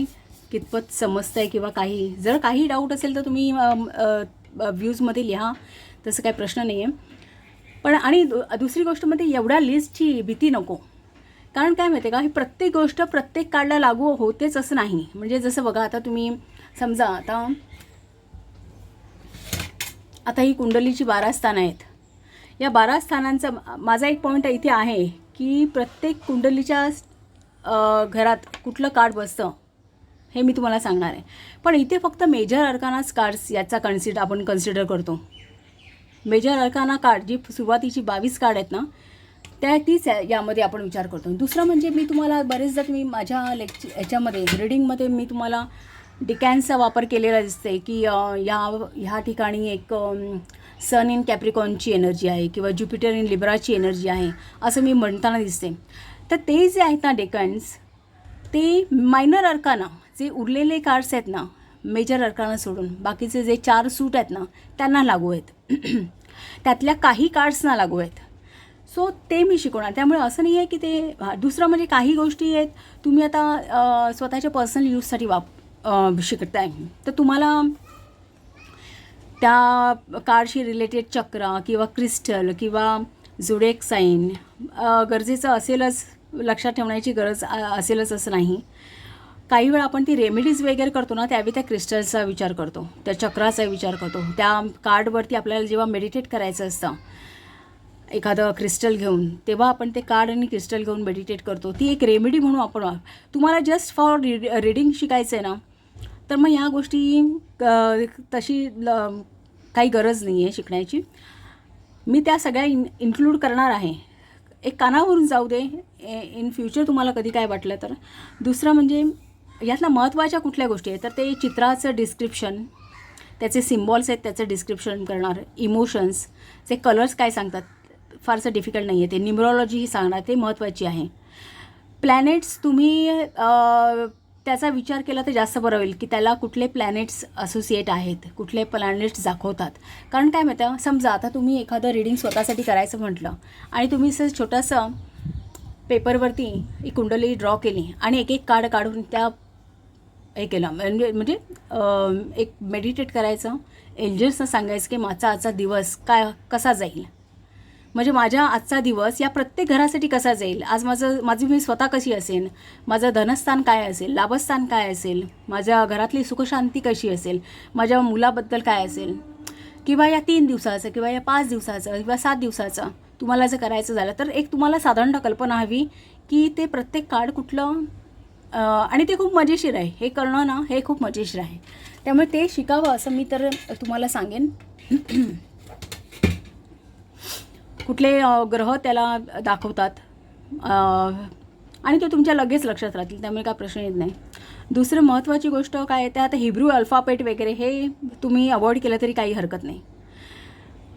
कितपत समजतं आहे किंवा काही. जर काही डाऊट असेल तर तुम्ही व्ह्यूजमध्ये लिहा, तसं काही प्रश्न नाही आहे. पण आणि दुसरी गोष्ट म्हणजे एवढ्या लिस्टची भीती नको. कारण काय माहिती आहे का, ही प्रत्येक गोष्ट प्रत्येक कार्डला लागू होतेच असं नाही. म्हणजे जसं बघा, आता तुम्ही समजा आता ही कुंडलीची 12 स्थानं आहेत. या 12 स्थानांचा माझा एक पॉईंट इथे आहे की प्रत्येक कुंडलीच्या घरात कुठलं कार्ड बसतं हे मी तुम्हाला सांगणार आहे. पण इथे फक्त मेजर अर्कानाच कार्ड्स याचा आपण कन्सिडर करतो. मेजर अर्काना कार्ड जी सुरुवातीची 22 कार्ड आहेत ना, तीच यामध्ये आपण विचार करतो. दुसरं म्हणजे मी तुम्हाला बरेचदा तुम्ही माझ्या याच्यामध्ये रीडिंगमध्ये मी तुम्हाला डिकॅन्सचा वापर केलेला दिसते की ह्या ठिकाणी एक सन इन कॅप्रिकॉनची एनर्जी आहे किंवा ज्युपिटर इन लिब्राची एनर्जी आहे असं मी म्हणताना दिसते. तर ते जे आहेत ना डेकन्स, ते मायनर अर्काना जे उरलेले कार्ड्स आहेत ना, मेजर अर्काना सोडून बाकीचे जे 4 सूट आहेत ना त्यांना लागू आहेत. त्यातल्या काही कार्ड्सना लागू आहेत. सो ते मी शिकवणार. त्यामुळे असं नाही आहे की ते. दुसरं म्हणजे काही गोष्टी आहेत तुम्ही आता स्वतःच्या पर्सनल यूजसाठी शिकताय, तर तुम्हाला त्या कार्डशी रिलेटेड चक्र किंवा क्रिस्टल किंवा झोडिएक साईन गरजेचं असेलच, लक्षात ठेवण्याची गरज असेलच असं नाही. काही वेळा आपण ती रेमेडीज वगैरे करतो ना, त्यावेळी त्या क्रिस्टल्सचा विचार करतो, त्या चक्राचा विचार करतो. त्या कार्डवरती आपल्याला जेव्हा मेडिटेट करायचं असतं एखादं क्रिस्टल घेऊन, तेव्हा आपण ते कार्ड आणि क्रिस्टल घेऊन मेडिटेट करतो. ती एक रेमेडी म्हणून आपण, तुम्हाला जस्ट फॉर रीडिंग शिकायचं आहे ना, तर मग ह्या गोष्टी तशी काही गरज नाही आहे शिकण्याची. मी त्या सगळ्या इन्क्लूड करणार आहे. एक कानावरून जाऊ दे, इन फ्युचर तुम्हाला कधी काय वाटलं तर. दुसरं म्हणजे यातल्या महत्त्वाच्या कुठल्या गोष्टी आहेत तर ते चित्राचं डिस्क्रिप्शन, त्याचे सिम्बॉल्स आहेत त्याचं डिस्क्रिप्शन करणार, इमोशन्स, ते कलर्स काय सांगतात फारसं डिफिकल्ट नाही आहे ते, न्यूमरॉलॉजी ही सांगणार, ते महत्त्वाची आहे. प्लॅनेट्स तुम्ही त्याचा विचार केला तर जास्त बरं होईल की त्याला कुठले प्लॅनेट्स असोसिएट आहेत, कुठले प्लॅनेट्स दाखवतात. कारण काय माहिती, समजा आता तुम्ही एखादं रीडिंग स्वतःसाठी करायचं म्हटलं आणि तुम्ही असं छोटंसं पेपरवरती एक कुंडली ड्रॉ केली आणि एक एक कार्ड काढून त्या हे केलं, म्हणजे एक मेडिटेट करायचं, एंजल्सना सांगायचं की माझा आजचा दिवस कसा जाईल, म्हणजे माझ्या आजचा दिवस या प्रत्येक घरासाठी कसा जाईल, आज माझी मी स्वतः कशी असेल, माझं धनस्थान काय असेल, लाभस्थान काय असेल, माझ्या घरातली सुखशांती कशी असेल, माझ्या मुलाबद्दल काय असेल, किंवा या 3 दिवसाचं किंवा या 5 दिवसाचं किंवा 7 दिवसाचं तुम्हाला जर करायचं झालं तर एक तुम्हाला साधारणतः कल्पना हवी की ते प्रत्येक कार्ड कुठलं, आणि ते खूप मजेशीर आहे. हे करणं ना, हे खूप मजेशीर आहे. त्यामुळे ते शिकावं असं मी तर तुम्हाला सांगेन. कुठले ग्रह त्याला दाखवतात आणि ते तुमच्या लगेच लक्षात राहतील, त्यामुळे काय प्रश्न येत नाही. दुसरं महत्त्वाची गोष्ट काय आहे, आता हिब्रू अल्फाबेट वगैरे हे तुम्ही अवॉइड केलं तरी काही हरकत नाही.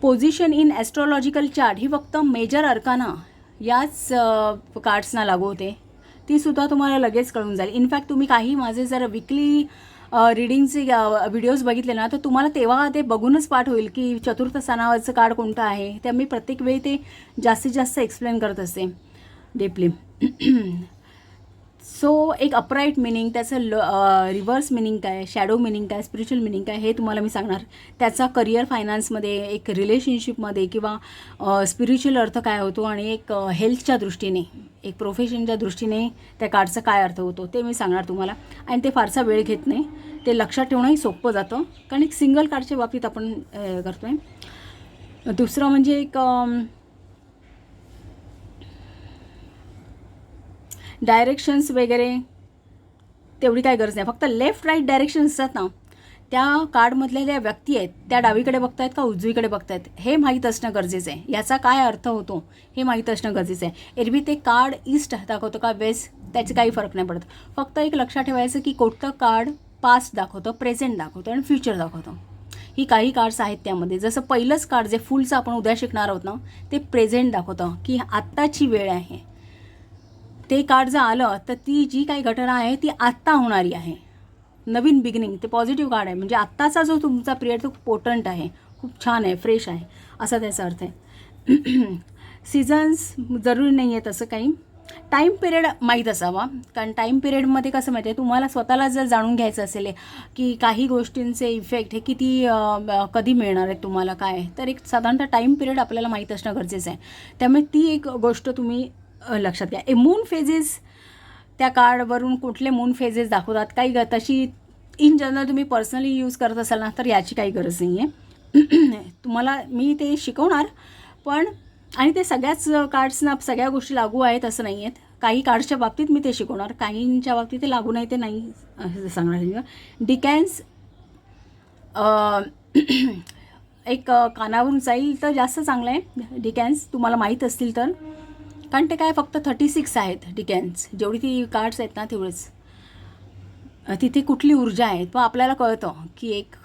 पोझिशन इन ॲस्ट्रॉलॉजिकल चार्ट ही फक्त मेजर अर्काना याच कार्ड्सना लागू होते, तीसुद्धा तुम्हाला लगेच कळून जाईल. इनफॅक्ट तुम्ही काही माझे जर विकली रीडिंगचे व्हिडिओज बघितले ना, तर तुम्हाला तेव्हा ते बघूनच पाठ होईल की चतुर्थ स्थानावरचं कार्ड कोणतं आहे. त्या मी प्रत्येक वेळी ते जास्तीत जास्त एक्सप्लेन करत असते डीपली. सो एक अपराईट मिनिंग, त्याचं रिव्हर्स मिनिंग काय, शॅडो मिनिंग काय, स्पिरिच्युअल मिनिंग काय, हे तुम्हाला मी सांगणार. त्याचा करिअर फायनान्समध्ये, एक रिलेशनशिपमध्ये किंवा स्पिरिच्युअल अर्थ काय होतो आणि एक हेल्थच्या दृष्टीने, एक प्रोफेशनच्या दृष्टीने त्या कार्डचा काय अर्थ होतो ते मी सांगणार तुम्हाला. आणि ते फारसा वेळ घेत नाही, ते लक्षात ठेवणंही सोपं जातं, कारण एक सिंगल कार्डच्या बाबतीत आपण करतो आहे. दुसरं म्हणजे एक डायरेक्शन्स वगैरे तेवढी काय गरज नाही. फक्त लेफ्ट राईट डायरेक्शन्स असतात ना, त्या कार्डमधल्या ज्या व्यक्ती आहेत त्या डावीकडे बघतायत का उजवीकडे बघतायत हे माहीत असणं गरजेचं आहे. याचा काय अर्थ होतो हे माहीत असणं गरजेचं आहे. एरवी ते कार्ड ईस्ट दाखवतं का वेस्ट त्याचे काही फरक नाही पडत. फक्त एक लक्षात ठेवायचं की कोणतं कार्ड पास्ट दाखवतं, प्रेझेंट दाखवतं आणि फ्युचर दाखवतं. ही काही कार्ड्स आहेत त्यामध्ये. जसं पहिलंच कार्ड जे फुलचं आपण उद्या शिकणार आहोत ना, ते प्रेझेंट दाखवतं की आत्ताची वेळ आहे. ते कार्ड जर आलं तर ती जी काही घटना आहे ती आत्ता होणारी आहे, नवीन बिगिनिंग. ते पॉझिटिव्ह कार्ड आहे, म्हणजे आत्ताचा जो तुमचा पिरियड तो पोटंट आहे, खूप छान आहे, फ्रेश आहे, असा त्याचा अर्थ आहे. सीझन्स जरुरी नाही आहे तसं काही. टाईम पिरियड माहीत असावा, कारण टाईम पिरियडमध्ये कसं माहिती आहे, तुम्हाला स्वतःला जर जाणून घ्यायचं असेल की काही गोष्टींचे इफेक्ट हे किती कधी मिळणार आहेत तुम्हाला काय, तर एक साधारणतः टाईम पिरियड आपल्याला माहीत असणं गरजेचं आहे. त्यामुळे ती एक गोष्ट तुम्ही लक्षात घ्या. मून फेजेस, त्या कार्डवरून कुठले मून फेजेस दाखवतात काही तशी इन जनरल तुम्ही पर्सनली यूज करत असाल ना, तर याची काही गरज नाही आहे. तुम्हाला मी ते शिकवणार, पण आणि ते सगळ्याच कार्ड्सना सगळ्या गोष्टी लागू आहेत असं नाही आहेत. काही कार्ड्सच्या बाबतीत मी ते शिकवणार, काहींच्या बाबतीत ते लागू नाही, ते नाही असं सांगणार. डिकॅन्स एक कानावरून जाईल तर जास्त चांगलं आहे. डिकॅन्स तुम्हाला माहीत असतील तर, कारण ते काय फक्त 36 आहेत डिकॅन्स, जेवढी ती कार्ड्स आहेत ना तेवढेच. तिथे कुठली ऊर्जा आहे तो आपल्याला कळतं की एक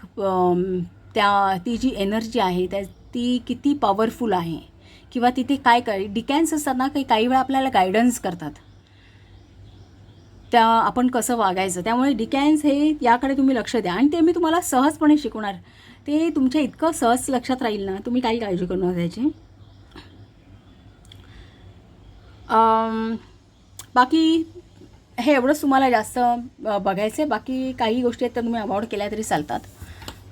ती जी एनर्जी आहे ती किती पॉवरफुल आहे, किंवा तिथे काय डिकॅन्स असतात ना, काही वेळा आपल्याला गायडन्स करतात त्या आपण कसं वागायचं. त्यामुळे डिकॅन्स हे याकडे तुम्ही लक्ष द्या, आणि ते मी तुम्हाला सहजपणे शिकवणार. ते तुमच्या इतकं सहज लक्षात राहील ना, तुम्ही काही काळजी करू नका त्याची. बाकी हे एवढंच तुम्हाला जास्त बघायचं आहे. बाकी काही गोष्टी आहेत तर तुम्ही अवॉइड केल्या तरी चालतात.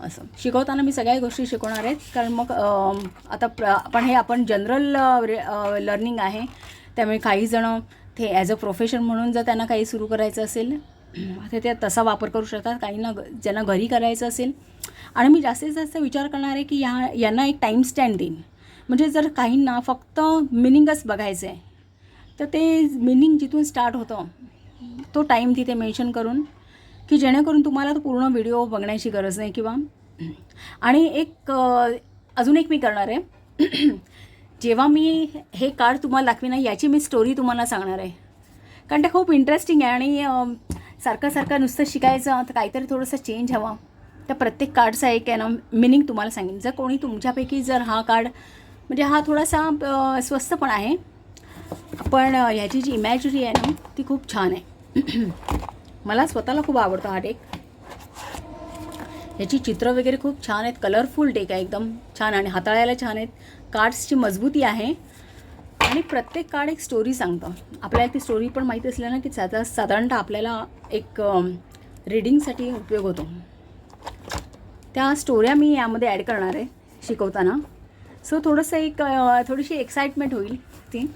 असं शिकवताना मी सगळ्या गोष्टी शिकवणार आहेत, कारण मग आता आपण जनरल लर्निंग आहे, त्यामुळे काही जणं ते ॲज अ प्रोफेशन म्हणून जर त्यांना काही सुरू करायचं असेल तर ते तसा वापर करू शकतात. काहींना ज्यांना घरी करायचं असेल, आणि मी जास्तीत जास्त विचार करणार आहे की यांना एक टाईम स्टॅम्प देईन. म्हणजे जर काहींना फक्त मिनिंगच बघायचं आहे तर ते मिनिंग जिथून स्टार्ट होतं तो टाईम तिथे मेन्शन करून, की जेणेकरून तुम्हाला तो पूर्ण व्हिडिओ बघण्याची गरज नाही. किंवा आणि अजून एक मी करणार आहे, जेव्हा मी हे कार्ड तुम्हाला दाखवी ना याची मी स्टोरी तुम्हाला सांगणार आहे, कारण ते खूप इंटरेस्टिंग आहे. आणि सारखं नुसतं शिकायचं तर काहीतरी थोडंसं चेंज हवं. तर प्रत्येक कार्डचा एक आहे ना मिनिंग तुम्हाला सांगेन. जर कोणी तुमच्यापैकी जर हा कार्ड म्हणजे हा थोडासा स्वस्त पण आहे, पण ह्याची जी इमॅजिनरी आहे ना ती खूप छान आहे. मला स्वतःला खूप आवडतो हा डेक. याची चित्र वगैरे खूप छान आहेत, कलरफुल डेक आहे, एकदम छान आणि हाताळायला छान आहेत. कार्ड्सची मजबूती आहे आणि प्रत्येक कार्ड एक स्टोरी सांगतं. आपल्याला ती स्टोरी पण माहीत असल्या ना की साधारणतः आपल्याला एक रीडिंगसाठी उपयोग होतो. त्या स्टोऱ्या मी यामध्ये ॲड करणार आहे शिकवताना. सो थोडंसं थोडीशी एक्साइटमेंट होईल ती.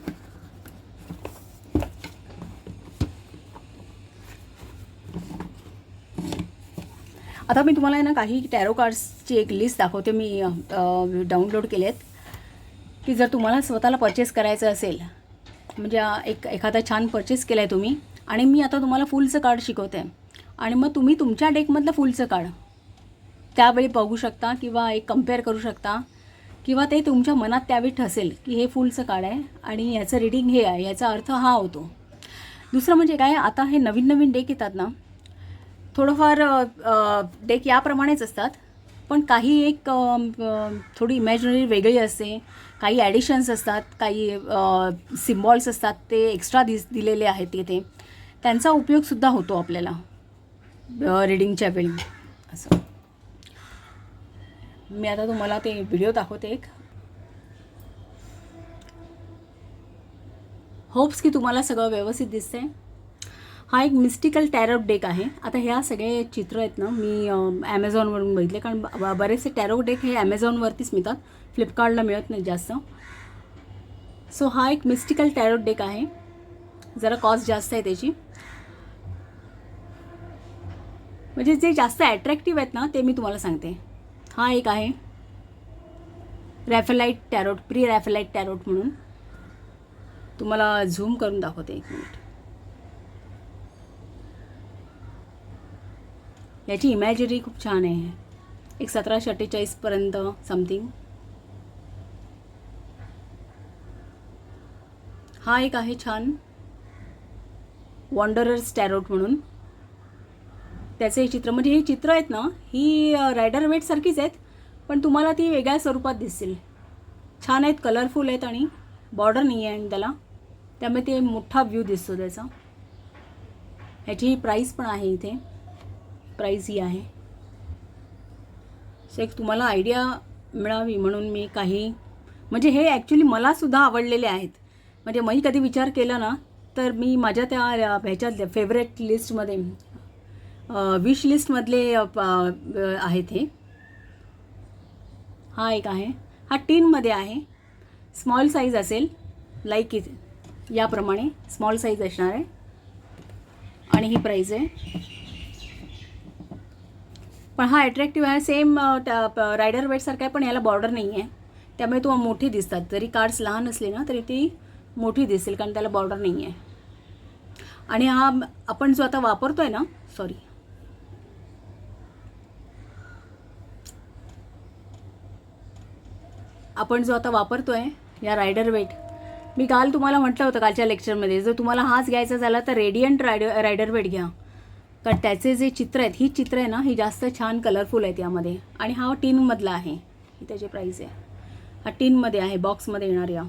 आता मी तुम्हाला ना काही टॅरो कार्ड्सची एक लिस्ट दाखवते, मी डाउनलोड केले आहेत, की जर तुम्हाला स्वतःला परचेस करायचं असेल, म्हणजे एखादा छान परचेस केला आहे तुम्ही, आणि मी आता तुम्हाला फुलचं कार्ड शिकवते, आणि मग तुम्ही तुमच्या डेकमधलं फुलचं कार्ड त्यावेळी बघू शकता किंवा एक कम्पेअर करू शकता, किंवा ते तुमच्या मनात त्यावेळी ठसेल की हे फुलचं कार्ड आहे आणि याचं रीडिंग हे आहे, याचा अर्थ हा होतो. दुसरं म्हणजे काय, आता हे नवीन डेक येतात ना, थोडंफार डेक याप्रमाणेच असतात, पण काही एक थोडी इमॅजिनरी वेगळी असते, काही ॲडिशन्स असतात, काही सिम्बॉल्स असतात, ते एक्स्ट्रा दिलेले आहेत तिथे, त्यांचा उपयोगसुद्धा होतो आपल्याला रीडिंगच्या वेळी. असं मी आता तुम्हाला ते व्हिडिओ दाखवते एक. होप्स की तुम्हाला सगळं व्यवस्थित दिसतंय. हा एक मिस्टिकल टॅरो डेक आहे. आता ह्या सगळे चित्र आहेत ना मी ॲमेझॉनवरून बघितले, कारण बरेचसे टॅरो डेक हे ॲमेझॉनवरतीच मिळतात, फ्लिपकार्टला मिळत नाही जास्त. सो हा एक मिस्टिकल टॅरो डेक आहे, जरा कॉस्ट जास्त आहे त्याची. म्हणजे जे जास्त ॲट्रॅक्टिव्ह आहेत ना ते मी तुम्हाला सांगते. हा एक आहे रॅफेलाइट टॅरोट, प्री रॅफेलाइट टॅरोट म्हणून. तुम्हाला झूम करून दाखवते, एक मिनिट. याची इमॅजिनरी खूप छान आहे, एक 1748पर्यंत समथिंग. हा एक आहे छान वॉन्डरर्स टॅरोट म्हणून. त्याचे चित्र, म्हणजे ही चित्र आहेत ना ही रायडर वेटसारखीच आहेत, पण तुम्हाला ती वेगळ्या स्वरूपात दिसतील. छान आहेत, कलरफुल आहेत, आणि बॉर्डर नाही आहे आणि त्याला, त्यामुळे ते मोठा व्ह्यू दिसतो त्याचा. ह्याची प्राईस पण आहे इथे, प्राईस ही आहे. सो एक तुम्हाला आयडिया मिळावी म्हणून मी काही, म्हणजे हे ॲक्च्युली मलासुद्धा आवडलेले आहेत. म्हणजे मी कधी विचार केला ना तर मी माझ्या त्या ह्याच्यातल्या फेवरेट लिस्टमध्ये, विश लिस्टमधले आहेत हे. हा एक आहे, हा टीनमध्ये आहे, स्मॉल साईज असेल, लाईक याप्रमाणे स्मॉल साईज असणार आहे, आणि ही प्राईज आहे. पण हा अट्रॅक्टिव्ह आहे, सेम रायडर वेटसारखा आहे, पण याला बॉर्डर नाही आहे, त्यामुळे तो मोठी दिसतात. जरी कार्ड्स लहान असले ना तरी ती मोठी दिसेल, कारण त्याला बॉर्डर नाही आहे. आणि हा आपण जो आता वापरतोय ना, सॉरी, आपण जो आता वापरतोय या रायडर वेट, मी काल तुम्हाला म्हटलं होतं कालच्या लेक्चरमध्ये, जर तुम्हाला हाच घ्यायचा झाला तर रेडियंट रायडर वेट घ्या, कारण त्याचे जे चित्र आहेत, ही चित्र आहे ना ही जास्त छान कलरफुल आहेत यामध्ये. आणि हा टीनमधला आहे, ही त्याची प्राईस आहे. हा टीनमध्ये आहे, बॉक्समध्ये येणार या.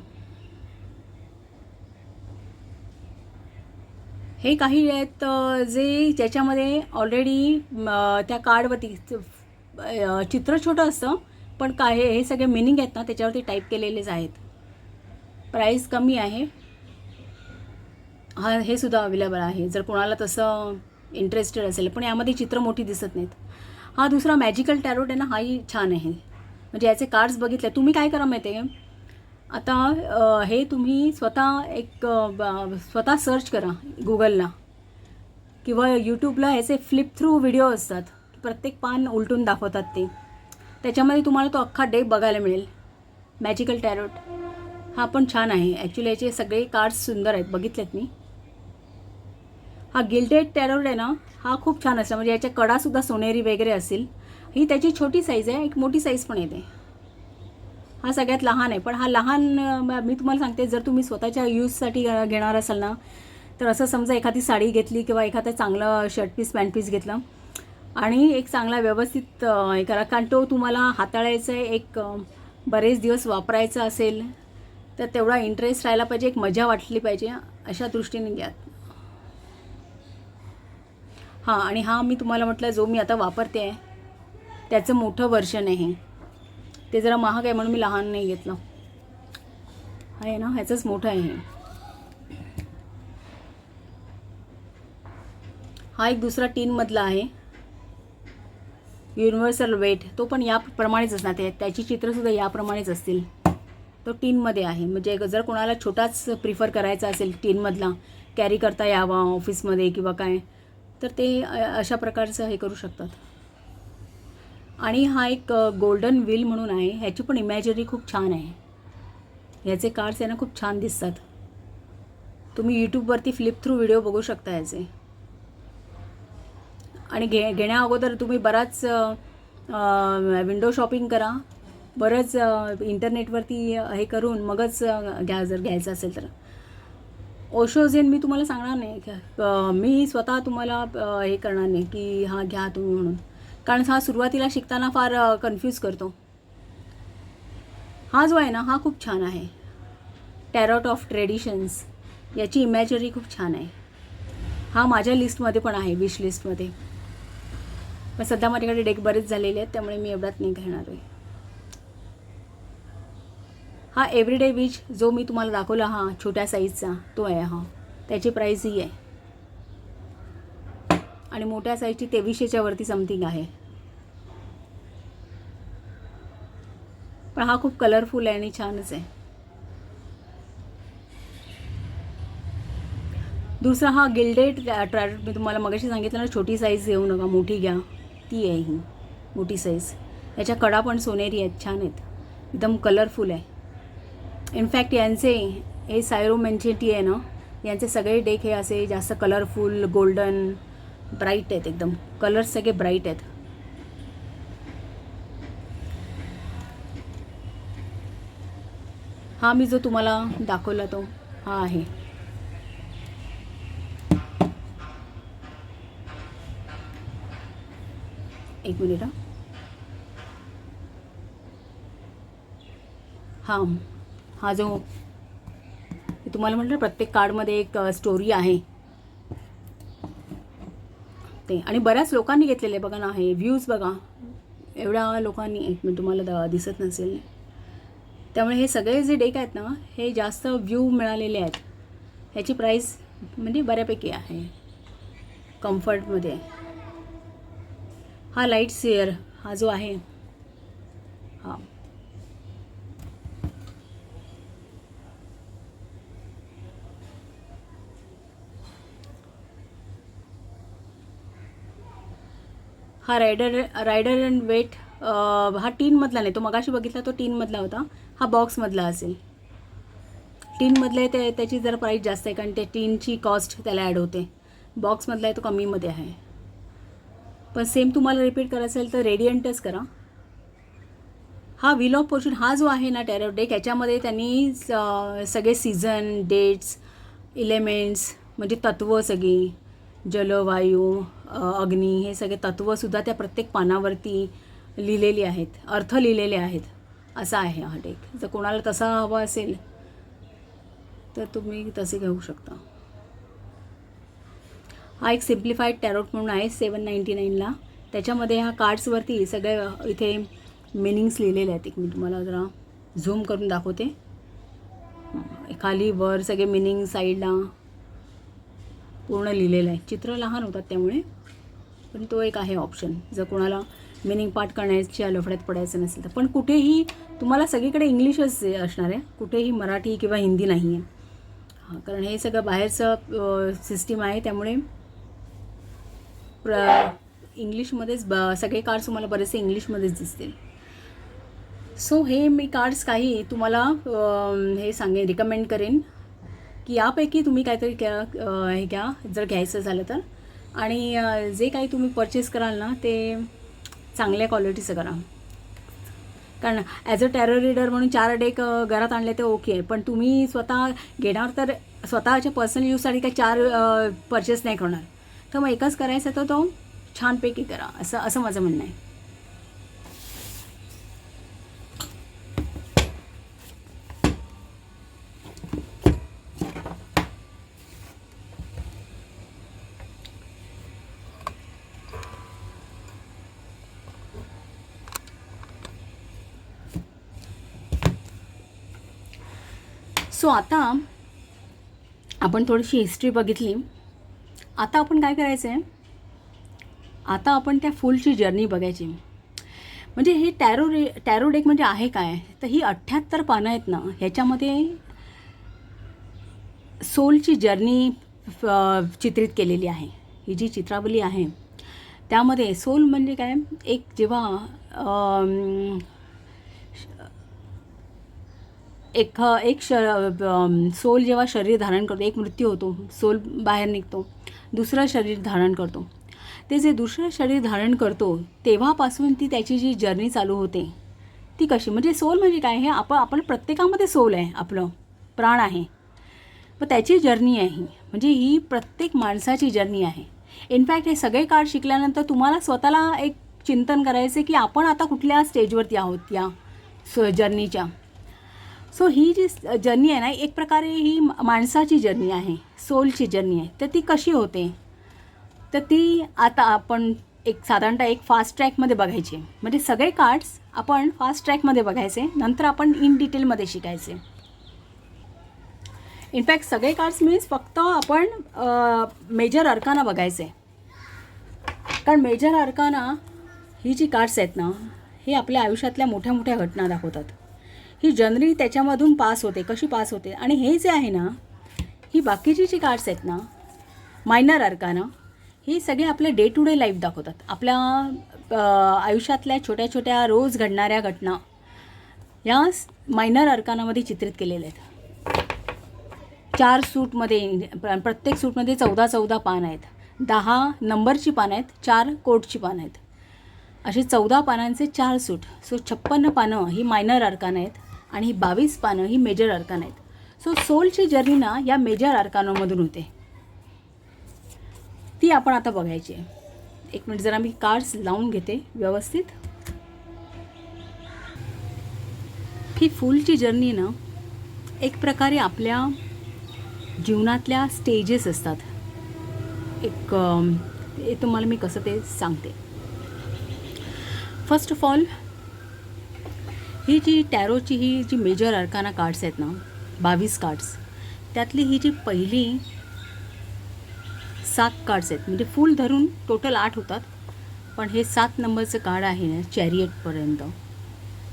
हे काही आहेत जे ज्याच्यामध्ये ऑलरेडी त्या कार्डवरती चित्र छोटं असतं, पण काय हे सगळे मिनिंग आहेत ना त्याच्यावरती टाईप केलेलेच आहेत. प्राईस कमी आहे. हा हे सुद्धा अवेलेबल आहे जर कोणाला तसं इंटरेस्टेड असेल, पण यामध्ये चित्र मोठी दिसत नाहीत. हा दुसरा मॅजिकल टॅरोट आहे ना, हाही छान आहे. म्हणजे याचे कार्ड्स बघितले. तुम्ही काय करा माहिती आहे, आता हे तुम्ही स्वतः सर्च करा गुगलला किंवा यूट्यूबला. ह्याचे फ्लिप थ्रू व्हिडिओ असतात, प्रत्येक पान उलटून दाखवतात ते. त्याच्यामध्ये तुम्हाला तो अख्खा डेक बघायला मिळेल. मॅजिकल टॅरोट हा पण छान आहे. ॲक्च्युली याचे सगळे कार्ड्स सुंदर आहेत, बघितलेत मी. हा गिल्डेड टॅरोट आहे ना, हा खूप छान असतो. म्हणजे याच्या कडासुद्धा सोनेरी वगैरे असेल. ही त्याची छोटी साईज आहे, एक मोठी साईज पण येते. हा सगळ्यात लहान आहे, पण हा लहान मी तुम्हाला सांगते, जर तुम्ही स्वतःच्या यूजसाठी घेणार असाल ना, तर असं समजा एखादी साडी घेतली किंवा एखादं चांगलं शर्ट पीस पॅन्ट पीस घेतलं आणि एक चांगला व्यवस्थित हे करा, कारण तो तुम्हाला हाताळायचा आहे, एक बरेच दिवस वापरायचा असेल तर तेवढा इंटरेस्ट राहायला पाहिजे, एक मजा वाटली पाहिजे, अशा दृष्टीने घ्या. हां, आणि हा मी तुम्हाला म्हटलं जो मी आता वापरते आहे त्याचं मोठं वर्जन आहे. ते जरा महाग आहे म्हणून मी लहान नाही घेतलं. आहे ना, ह्याचंच मोठं आहे. हा एक दुसरा टीनमधला आहे, युनिव्हर्सल वेट. तो पण याप्रमाणेच असणार, त्याची चित्रसुद्धा याप्रमाणेच असतील. तो टीनमध्ये आहे. म्हणजे जर कोणाला छोटाच प्रिफर करायचा असेल टीनमधला, कॅरी करता यावा ऑफिसमध्ये किंवा काय, तर ते अशा प्रकारचं हे करू शकतात. आणि हा एक गोल्डन व्हील म्हणून आहे. ह्याची पण इमॅजिनरी खूप छान आहे. ह्याचे कार्ड्स आहे ना, खूप छान दिसतात. तुम्ही यूट्यूबवरती फ्लिप थ्रू व्हिडिओ बघू शकता याचे. आणि घेण्या अगोदर तुम्ही बराच विंडो शॉपिंग करा, बरंच इंटरनेटवरती हे करून मगच घ्या, जर घ्यायचं असेल तर. ओशोजेन मी तुम्हाला सांगणार नाही, मी स्वतः तुम्हाला हे करणार नाही की हा घ्या तुम्ही म्हणून, कारण हा सुरुवातीला शिकताना फार कन्फ्यूज करतो. हा जो आहे ना, हा खूप छान आहे. टॅरोट ऑफ ट्रेडिशन्स, याची इमॅजिनरी खूप छान आहे. हा माझ्या लिस्टमध्ये पण आहे, विश लिस्टमध्ये. पण सध्या माझ्याकडे डेक बरेच झालेले आहेत, त्यामुळे मी एवढ्यात नाही घेणार आहे. हा एव्हरीडे विच जो मी तुम्हाला दाखवला, हा छोट्या साईजचा तो आहे. हा त्याची प्राईस ही आहे. आणि मोठ्या साईजची 2300च्या वरती समथिंग आहे. पण हा खूप कलरफुल आहे आणि छानच आहे. दुसरा हा गिल्डेड टॅरोट, मी तुम्हाला मगाशी सांगितलं ना, छोटी साईज घेऊ नका, मोठी घ्या. ती आहे ही मोठी साईज. याच्या कडा पण सोनेरी आहेत, छान आहेत, एकदम कलरफुल आहे. इनफॅक्ट यांचे हे सायरो मेन्चेटी आहे ना, यांचे सगळे डेक हे असे जास्त कलरफुल, गोल्डन, ब्राईट आहेत. एकदम कलर्स सगळे ब्राईट आहेत. हा मी जो तुम्हाला दाखवला तो हा आहे. एक मिनिट. हा जो तुम्हाला म्हटलं, प्रत्येक कार्डमध्ये एक स्टोरी आहे ते. आणि बऱ्याच लोकांनी घेतलेले बघा ना, हे व्ह्यूज बघा, एवढ्या लोकांनी. एक मिनिट, तुम्हाला दिसत नसेल, त्यामुळे हे सगळे जे डेक आहेत ना, हे जास्त व्ह्यू मिळालेले आहेत. ह्याची प्राईस म्हणजे बऱ्यापैकी आहे, कम्फर्टमध्ये. हा लाईट सेअर हा जो आहे, हा हा रायडर अँड वेट. हा टीनमधला नाही, तो मगाशी बघितला तो टीनमधला होता. हा बॉक्समधला असेल. टीनमधले त्याची जरा प्राईस जास्त आहे, कारण ते टीनची कॉस्ट त्याला ॲड होते. बॉक्समधला आहे तो कमीमध्ये आहे. पण सेम तुम्हाला रिपीट करायचं असेल तर रेडियंटच करा. हा व्हील ऑफ फॉर्च्यून हा जो आहे ना टॅरोट डेक, याच्यामध्ये त्यांनी सगळे सीझन, डेट्स, इलेमेंट्स, म्हणजे तत्त्व सगळी, जल, वायू, अग्नी, हे सगळे तत्त्वसुद्धा त्या प्रत्येक पानावरती लिहिलेली आहेत, अर्थ लिहिलेले आहेत. असा आहे हा डेक. जर कोणाला तसा हवा असेल तर तुम्ही तसे घेऊ शकता. हा एक सिम्प्लिफाईड टॅरोट म्हणून आहे, 799ला. त्याच्यामध्ये ह्या कार्ड्सवरती सगळे इथे मिनिंग्स लिहिलेले आहेत. एक मी तुम्हाला जरा झूम करून दाखवते. खाली वर सगळे मिनिंग साईडला पूर्ण लिहिलेलं आहे. चित्र लहान होतात त्यामुळे. पण तो एक आहे ऑप्शन, जर कोणाला मिनिंग पार्ट करण्याच्या लफड्यात पडायचं नसेल तर. पण कुठेही तुम्हाला सगळीकडे इंग्लिशच असणार आहे, कुठेही मराठी किंवा हिंदी नाही आहे. हां, कारण हे सगळं बाहेरचं सिस्टीम आहे, त्यामुळे इंग्लिशमध्येच सगळे कार्ड्स तुम्हाला बरेचसे इंग्लिशमध्येच दिसतील. सो हे मी कार्ड्स काही तुम्हाला हे सांगेन, रिकमेंड करेन की यापैकी तुम्ही काहीतरी हे घ्या जर घ्यायचं झालं तर. आणि जे काही तुम्ही परचेस कराल ना ते चांगल्या क्वालिटीचं करा. कारण ॲज अ टॅरो रीडर म्हणून 4 डेक घरात आणले ते ओके, पण तुम्ही स्वतः घेणार तर स्वतःच्या पर्सनल यूजसाठी काही 4 परचेस नाही करणार. तर मग एकच करायचं तर तो छानपैकी करा, असं माझं म्हणणं आहे. सो आता आपण थोडीशी हिस्ट्री बघितली. आता आपण काय करायचं आहे, आता आपण त्या फुलची जर्नी बघायची. म्हणजे हे टॅरो डेक म्हणजे आहे काय, तर ही 78 पानं आहेत ना, ह्याच्यामध्ये सोलची जर्नी चित्रित केलेली आहे. ही जी चित्रावली आहे त्यामध्ये सोल म्हणजे काय, एक जेव्हा सोल जेव्हा शरीर धारण करतो, एक मृत्यू होतो, सोल बाहेर निघतो, दुसरं शरीर धारण करतो. ते जे दुसरं शरीर धारण करतो तेव्हापासून ती त्याची जी जर्नी चालू होते ती कशी, म्हणजे सोल म्हणजे काय, हे आपण प्रत्येकामध्ये सोल आहे, आपलं प्राण आहे, पण त्याची जर्नी आहे ही. म्हणजे ही प्रत्येक माणसाची जर्नी आहे. इनफॅक्ट हे सगळे कार्ड शिकल्यानंतर तुम्हाला स्वतःला एक चिंतन करायचं की आपण आता कुठल्या स्टेजवरती आहोत या जर्नीच्या. सो ही जी जर्नी आहे ना, एक प्रकारे ही माणसाची जर्नी आहे, सोलची जर्नी आहे. तर ती कशी होते, तर ती आता आपण साधारणतः एक फास्ट ट्रॅकमध्ये बघायची. म्हणजे सगळे कार्ड्स आपण फास्ट ट्रॅकमध्ये बघायचे, नंतर आपण इन डिटेलमध्ये शिकायचे. इनफॅक्ट सगळे कार्ड्स मीन्स फक्त आपण मेजर अर्काना बघायचे. कारण मेजर अर्काना ही जी कार्ड्स आहेत ना, हे आपल्या आयुष्यातल्या मोठ्या मोठ्या घटना दाखवतात. ही जनरली त्याच्यामधून पास होते, कशी पास होते. आणि हे जे आहे ना, ही बाकीची जी कार्ड्स आहेत ना, मायनर अर्काना, ही सगळे आपले डे टू डे लाईफ दाखवतात. आपल्या आयुष्यातल्या छोट्या छोट्या रोज घडणाऱ्या घटना या मायनर अर्कानामध्ये चित्रित केलेल्या आहेत. 4 सूटमध्ये, प्रत्येक सूटमध्ये 14 पान आहेत, 10 नंबरची पानं आहेत, 4 कोडची पानं आहेत, असे 14 पानांचे 4 सूट. सो 56 पानं ही मायनर अर्कान आहेत आणि ही 22 पानं ही मेजर अर्कान आहेत. सो सोलची जर्नी ना या मेजर अर्कानामधून होते, ती आपण आता बघायची आहे. एक मिनिट जरा मी कार्ड्स लावून घेते व्यवस्थित. ही फुलची जर्नी ना एक प्रकारे आपल्या जीवनातल्या स्टेजेस असतात. हे तुम्हाला मी कसं ते सांगते. फर्स्ट ऑफ ऑल, ही जी टॅरोची ही जी मेजर अर्काना कार्ड्स आहेत ना, 22 कार्ड्स, त्यातली ही जी पहिली 7 कार्ड्स आहेत, म्हणजे फुल धरून टोटल 8 होतात, पण हे 7 नंबरचं कार्ड आहे ना चॅरियटपर्यंत,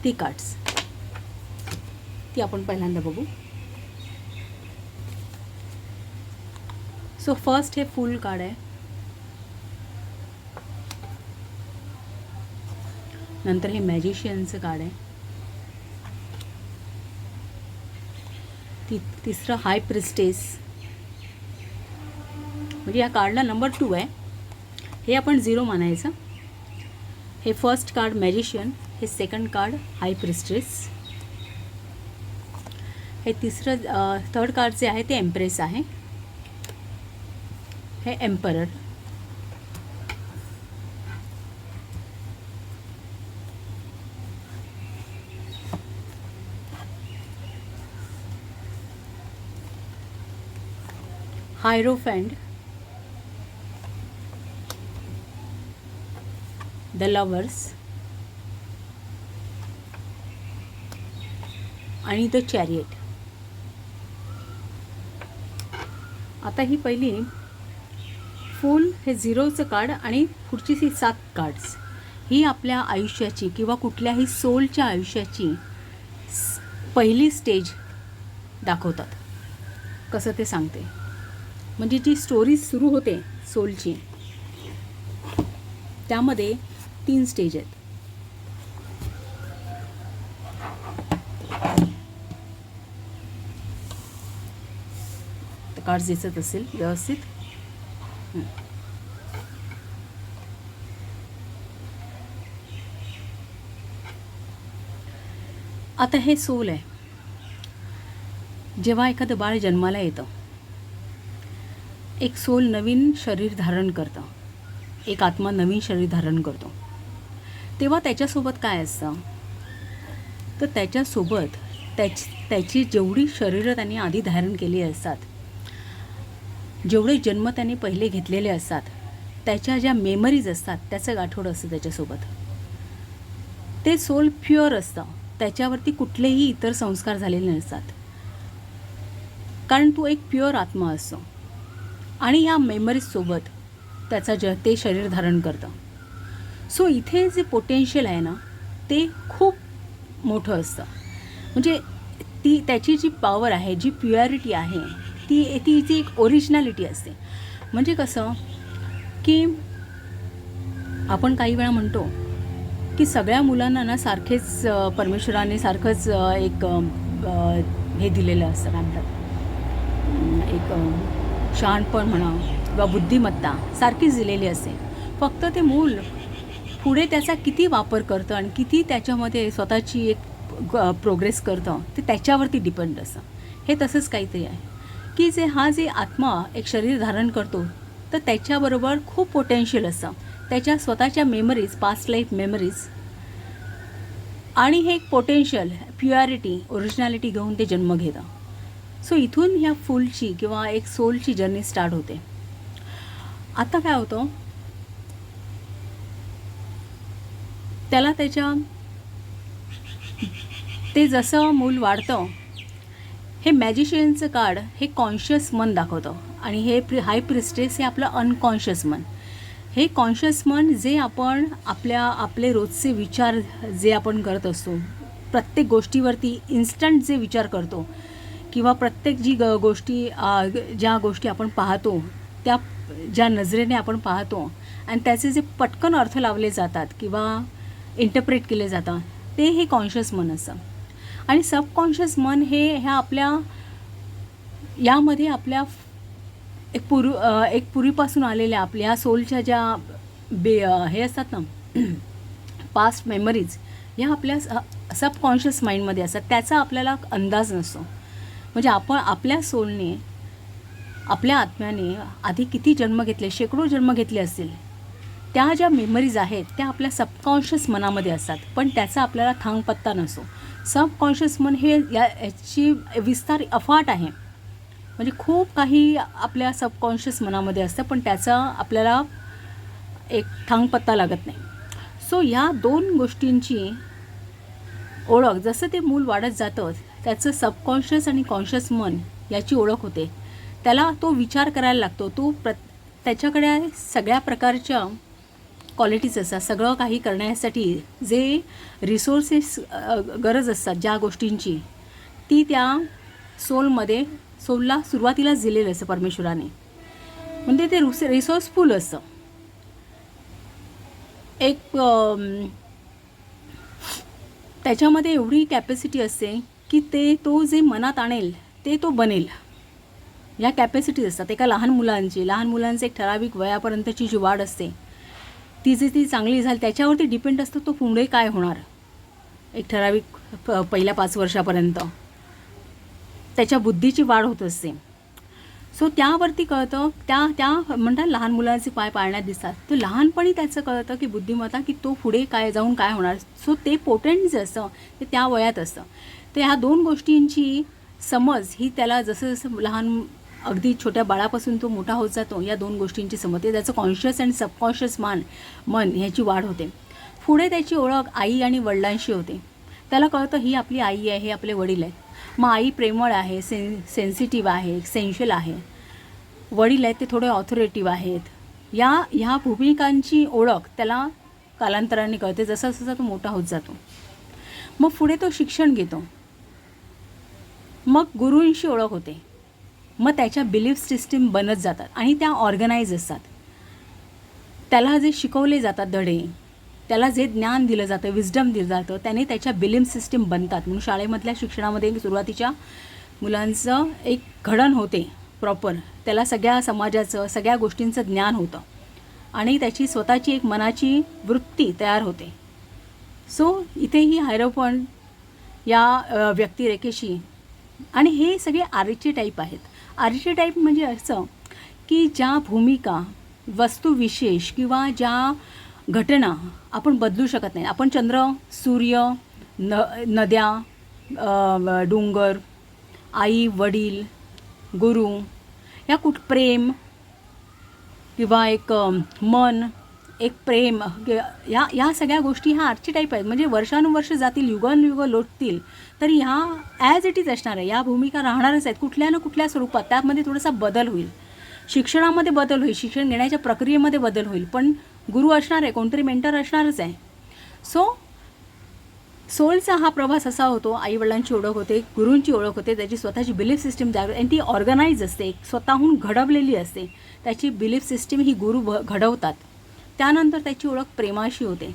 ती कार्ड्स ती आपण पहिल्यांदा बघू. सो फर्स्ट हे फुल कार्ड आहे, नंतर हे मॅजिशियनचं कार्ड आहे, तिसरं हाय प्रिस्टेस, म्हणजे या कार्डला नंबर 2 आहे, हे आपण 0 मानायचं. हे फर्स्ट कार्ड मॅजिशियन, हे सेकंड कार्ड हाय प्रिस्टेस, हे तिसरं थर्ड कार्ड जे आहे ते एम्प्रेस आहे, हे एम्परर, हायरोफेंट, द लवर्स आणि द चॅरियट. आता ही पहिली फुल हे 0चं कार्ड आणि पुढची ही 7 कार्ड्स ही आपल्या आयुष्याची किंवा कुठल्याही सोलच्या आयुष्याची पहिली स्टेज दाखवतात. कसं ते सांगते, म्हणजे जी स्टोरी सुरू होते सोलची त्यामध्ये 3 स्टेज आहेत. तर कार्ड दिसत असेल व्यवस्थित. आता हे सोल आहे. जेव्हा एखादं बाळ जन्माला येतं, एक सोल नवीन शरीर धारण करतं, एक आत्मा नवीन शरीर धारण करतो, तेव्हा त्याच्यासोबत काय असतं, तर त्याच्यासोबत त्याची जेवढी शरीरं त्यांनी आधी धारण केली असतात, जेवढे जन्म त्यांनी पहिले घेतलेले असतात, त्याच्या ज्या मेमरीज असतात त्याचं गाठोडं असतं त्याच्यासोबत. ते सोल प्युअर असतं, त्याच्यावरती कुठलेही इतर संस्कार झालेले नसतात, कारण तो एक प्युअर आत्मा असतो आणि या मेमरीजसोबत त्याचा ते शरीर धारण करतं. सो इथे जे पोटेन्शियल आहे ना ते खूप मोठं असतं. म्हणजे त्याची जी पॉवर आहे, जी प्युअरिटी आहे, ती एक ओरिजिनॅलिटी असते. म्हणजे कसं की आपण काही वेळा म्हणतो की सगळ्या मुलांना ना सारखेच परमेश्वराने सारखंच एक हे दिलेलं असतं, काय म्हणतात, एक शहाणपण म्हणा किंवा बुद्धिमत्ता सारखीच दिलेली असते. फक्त ते मूल पुढे त्याचा किती वापर करतं आणि किती त्याच्यामध्ये स्वतःची एक प्रोग्रेस करतं ते त्याच्यावरती डिपेंड असतं. हे तसंच काहीतरी आहे की जे आत्मा एक शरीर धारण करतो तर त्याच्याबरोबर खूप पोटेन्शियल असतं, त्याच्या स्वतःच्या मेमरीज, पास्ट लाईफ मेमरीज, आणि हे एक पोटेन्शियल प्युअरिटी ओरिजिनॅलिटी घेऊन ते जन्म घेतं. सो इथून ह्या फुलची किंवा एक सोलची जर्नी स्टार्ट होते. आता काय होतं, त्याला ते जसं मूल वाढतं, हे मॅजिशियनचं कार्ड हे कॉन्शियस मन दाखवतं आणि हे हाय प्रिस्टेस हे आपलं अनकॉन्शियस मन. हे कॉन्शियस मन जे आपण आपले रोजचे विचार जे आपण करत असतो, प्रत्येक गोष्टीवरती इन्स्टंट जे विचार करतो किंवा प्रत्येक ज्या गोष्टी आपण पाहतो त्या ज्या नजरेने आपण पाहतो आणि त्याचे जे पटकन अर्थ लावले जातात किंवा इंटरप्रेट केले जातात, ते हे कॉन्शियस मन असतं. आणि सबकॉन्शियस मन यामध्ये आपल्या एक पूर्वीपासून आलेल्या आपल्या सोलच्या ज्या हे असतात ना पास्ट मेमरीज, या आपल्या सबकॉन्शियस माइंडमध्ये असतात, त्याचा आपल्याला अंदाज नसतो. म्हणजे आपण आपल्या सोलने, आपल्या आत्म्याने आधी किती जन्म घेतले, शेकडो जन्म घेतले असतील, त्या ज्या मेमरीज आहेत त्या आपल्या सबकॉन्शियस मनामध्ये असतात, पण त्याचा आपल्याला थांगपत्ता नसतो. सबकॉन्शियस मन हे याची विस्तार अफाट आहे. म्हणजे खूप काही आपल्या सबकॉन्शियस मनामध्ये असतं, पण त्याचा आपल्याला एक थांगपत्ता लागत नाही. सो या 2 गोष्टींची ओळख, जसं ते मूल वाढत जातं त्याचं सबकॉन्शियस आणि कॉन्शियस मन याची ओळख होते. त्याला तो विचार करायला लागतो, त्याच्याकडे सगळ्या प्रकारच्या क्वालिटीज असतात. सगळं काही करण्यासाठी जे रिसोर्सेस गरज असतात ज्या गोष्टींची, ती त्या सोलला सुरुवातीलाच दिलेलं असतं परमेश्वराने. म्हणजे ते रिसोर्सफुल असतं. एक त्याच्यामध्ये एवढी कॅपॅसिटी असते की तो जे मनात आणेल ते तो बनेल. ह्या कॅपॅसिटीज असतात. एका लहान मुलांचे एक ठराविक वयापर्यंतची जी वाढ असते ती चांगली झाली त्याच्यावरती डिपेंड असतं तो पुढे काय होणार. एक ठराविक पहिल्या 5 वर्षापर्यंत त्याच्या बुद्धीची वाढ होत असते. सो त्यावरती कळतं, त्या म्हणतात लहान मुलांचे पाय पाळण्यात दिसतात, तर लहानपणी त्याचं कळतं की बुद्धिमत्ता की तो पुढे काय जाऊन काय होणार. सो ते पोटेंट जे असतं ते त्या वयात असतं. तर ह्या 2 गोष्टींची समज ही त्याला जसं जसं अगदी छोट्या बाळापासून तो मोठा होत जातो, या 2 गोष्टींची समजते. त्याचं कॉन्शियस आणि सबकॉन्शियस मन ह्याची वाढ होते. पुढे त्याची ओळख आई आणि वडिलांशी होते. त्याला कळतं ही आपली आई आहे, हे आपले वडील आहेत. मग आई प्रेमळ आहे, सेन्सिटिव्ह आहे, सेन्शुअल आहे. वडील आहेत ते थोडे ऑथॉरिटिव्ह आहेत, ह्या भूमिकांची ओळख त्याला कालांतराने कळते, जसं जसं तो मोठा होत जातो. मग पुढे तो शिक्षण घेतो, मग गुरूंशी ओळख होते, मग त्याच्या बिलीफ सिस्टीम बनत जातात आणि त्या ऑर्गनाईज असतात. त्याला जे शिकवले जातात धडे, त्याला जे ज्ञान दिलं जातं, विजडम दिलं जातं, त्याने त्याच्या बिलीफ सिस्टीम बनतात. म्हणून शाळेमधल्या शिक्षणामध्ये सुरुवातीच्या मुलांचं एक घडण होते प्रॉपर. त्याला सगळ्या समाजाचं, सगळ्या गोष्टींचं ज्ञान होतं आणि त्याची स्वतःची एक मनाची वृत्ती तयार होते. सो इथेही हायरोपॉन या व्यक्तिरेखेशी, आणि हे सगळे आर्चीटाईप आहेत. आर्चीटाईप म्हणजे असं की ज्या भूमिका, वस्तुविशेष किंवा ज्या घटना आपण बदलू शकत नाही. आपण चंद्र, सूर्य, नद्या, डोंगर, आई, वडील, गुरु, या प्रेम किंवा एक मन, एक प्रेम, या सगळ्या गोष्टी ह्या आर्चीटाईप आहेत. म्हणजे वर्षानुवर्ष जातील, युगानुयुग लोटतील, तरी ह्या ॲज इट इज असणार आहे. या भूमिका राहणारच आहेत कुठल्या ना कुठल्या स्वरूपात. त्यामध्ये थोडासा बदल होईल, शिक्षणामध्ये बदल होईल, शिक्षण घेण्याच्या प्रक्रियेमध्ये बदल होईल, पण गुरु असणार आहे, कोणतरी मेंटर असणारच आहे. सोलचा हा प्रवास असा होतो, आईवडिलांची ओळख होते, गुरूंची ओळख होते, त्याची स्वतःची बिलीफ सिस्टीम तयार होते आणि ती ऑर्गनाईज असते, स्वतःहून घडवलेली असते. त्याची बिलीफ सिस्टीम ही गुरु घडवतात. त्यानंतर त्याची ओळख प्रेमाशी होते,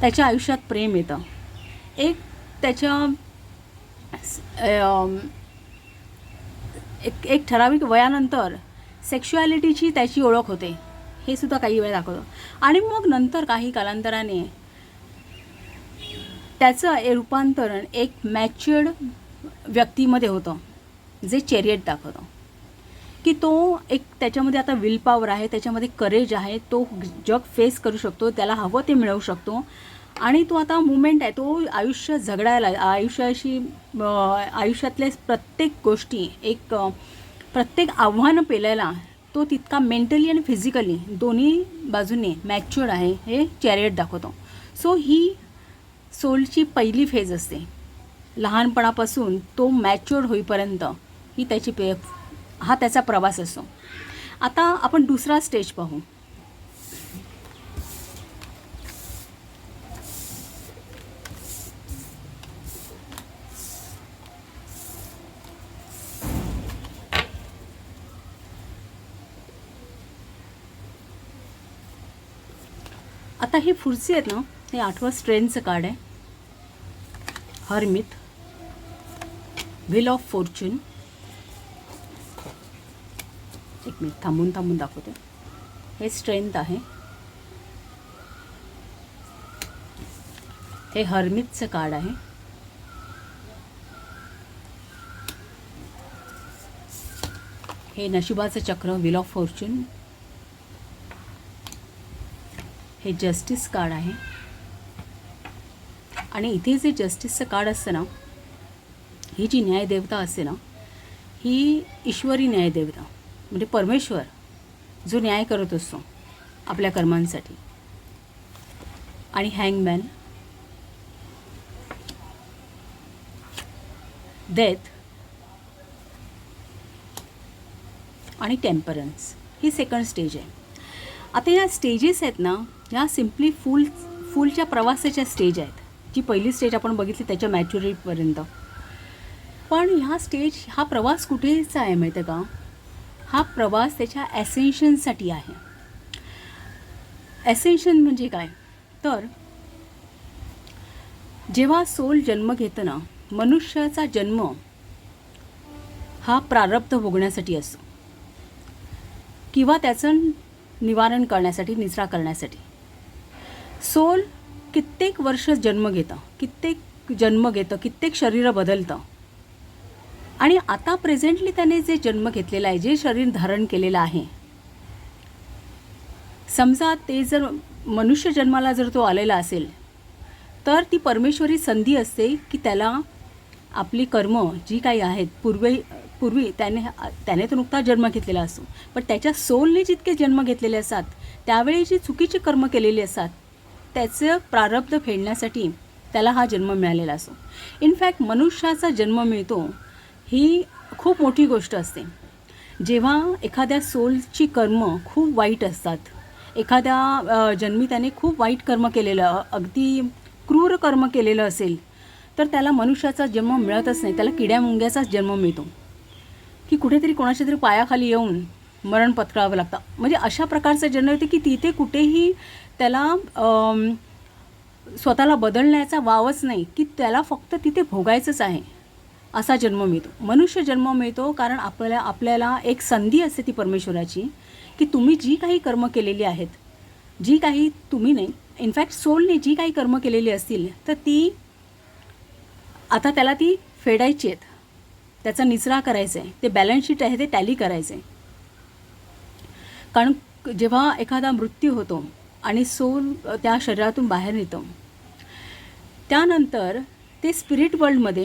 त्याच्या आयुष्यात प्रेम येतं. एक त्याच्या एक ठराविक वयानंतर सेक्शुॲलिटीची त्याची ओळख होते, हे सुद्धा काही वेळ दाखवतं. आणि मग नंतर काही कालांतराने त्याचं रूपांतरण एक मॅच्युअर्ड व्यक्तीमध्ये होतं, जे चॅरियट दाखवतं की तो एक, त्याच्यामध्ये आता विल पॉवर आहे, त्याच्यामध्ये करेज आहे, तो जग फेस करू शकतो, त्याला हवं ते मिळवू शकतो आणि तो आता मुवमेंट आहे, तो आयुष्य जगडायला, आयुष्यातले प्रत्येक गोष्टी, प्रत्येक आव्हानं पेलायला तो तितका मेंटली आणि फिजिकली दोन्ही बाजूने मॅच्युअर्ड आहे, हे चॅरियट दाखवतो. सो ही सोलची पहिली फेज असते, लहानपणापासून तो मॅच्युअर्ड होईपर्यंत ही हा त्याचा प्रवास असतो. आता आपण दुसरा स्टेज पाहू. आता ही पुढची आहेत ना, हे 8वं स्ट्रेनचं कार्ड आहे, हर्मिट, व्हील ऑफ फॉर्च्यून. एक मिनिट थांबून दाखवते. हे स्ट्रेंथ आहे, हे हर्मिटचं कार्ड आहे. हे नशिबाचं चक्र, व्हील ऑफ फॉर्च्यून. हे जस्टिस कार्ड आहे आणि इथे जे जस्टिसचं कार्ड असतं ना, ही जी न्यायदेवता असते ना, ही ईश्वरी न्यायदेवता, म्हणजे परमेश्वर जो न्याय करत असतो आपल्या कर्मांसाठी. आणि हँगमॅन, डेथ आणि टेम्परन्स, ही सेकंड स्टेज आहे. आता या स्टेजेस आहेत ना, ह्या सिम्पली फूलच्या प्रवासाच्या स्टेज आहेत. जी पहिली स्टेज आपण बघितली त्याच्या मॅच्युरिटीपर्यंत. पण हा प्रवास कुठेचा आहे माहिती आहे का? हा प्रवास त्याच्या ॲसेन्शनसाठी आहे. ॲसेन्शन म्हणजे काय तर, जेव्हा सोल जन्म घेतं ना, मनुष्याचा जन्म हा प्रारब्ध भोगण्यासाठी असतो किंवा त्याचं निवारण करण्यासाठी, निचरा करण्यासाठी. सोल कित्येक वर्ष जन्म घेतं, कित्येक शरीरं बदलतं. आणि आता प्रेझेंटली त्याने जे जन्म घेतलेला आहे, जे शरीर धारण केलेलं आहे, समजा ते जर मनुष्य जन्माला जर तो आलेला असेल, तर ती परमेश्वरी संधी असते की त्याला आपली कर्म जी काही आहेत, पूर्वी त्याने तर नुकता जन्म घेतलेला असतो, पण त्याच्या सोलने जितके जन्म घेतलेले असतात, त्यावेळी जी चुकीची कर्म केलेली असतात, त्याचं प्रारब्ध फेडण्यासाठी त्याला हा जन्म मिळालेला असतो. इनफॅक्ट मनुष्याचा जन्म मिळतो ही खूप मोठी गोष्ट असते. जेव्हा एखाद्या सोलची कर्म खूप वाईट असतात, एखाद्या जन्मी त्याने खूप वाईट कर्म केलेलं, अगदी क्रूर कर्म केलेलं असेल, तर त्याला मनुष्याचा जन्म मिळतच नाही, त्याला किड्यामुंग्याचाच जन्म मिळतो, की कुठेतरी कोणाच्या तरी पायाखाली येऊन मरण पत्करावं लागतं. म्हणजे अशा प्रकारचा जन्म येते की तिथे कुठेही त्याला स्वतःला बदलण्याचा वावच नाही, की त्याला फक्त तिथे भोगायचंच आहे, असा जन्म मिळतो. मनुष्य जन्म मिळतो कारण आपल्याला एक संधी असते ती परमेश्वराची, की तुम्ही जी काही कर्म केलेली आहेत, जी काही तुम्ही नाही, इनफॅक्ट सोलने जी काही कर्म केलेली असतील, तर ती आता त्याला ती फेडायची आहेत, त्याचा निचरा करायचा आहे, ते बॅलन्स शीट आहे ते टॅली करायचं आहे. कारण जेव्हा एखादा मृत्यू होतो आणि सोल त्या शरीरातून बाहेर येतो, त्यानंतर ते स्पिरिट वर्ल्डमध्ये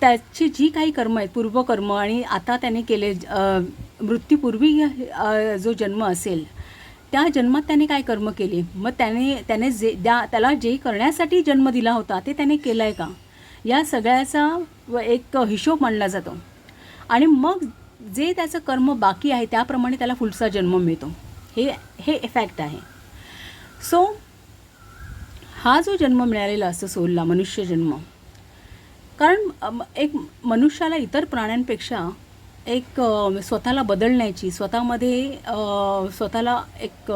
त्याची जी काही कर्म आहेत, पूर्वकर्म आणि आता त्याने केले, मृत्यूपूर्वी जो जन्म असेल त्या जन्मात त्याने काय कर्म केले, मग त्याने त्याला जे करण्यासाठी जन्म दिला होता ते त्याने केलं आहे का, या सगळ्याचा एक हिशोब मांडला जातो. आणि मग जे त्याचं कर्म बाकी आहे त्याप्रमाणे त्याला पुढचा जन्म मिळतो. हे फॅक्ट आहे. सो हा जो जन्म मिळालेला असतो सोलला, मनुष्य जन्म, कारण एक मनुष्याला इतर प्राण्यांपेक्षा एक स्वतःला बदलण्याची, स्वतःमध्ये स्वतःला एक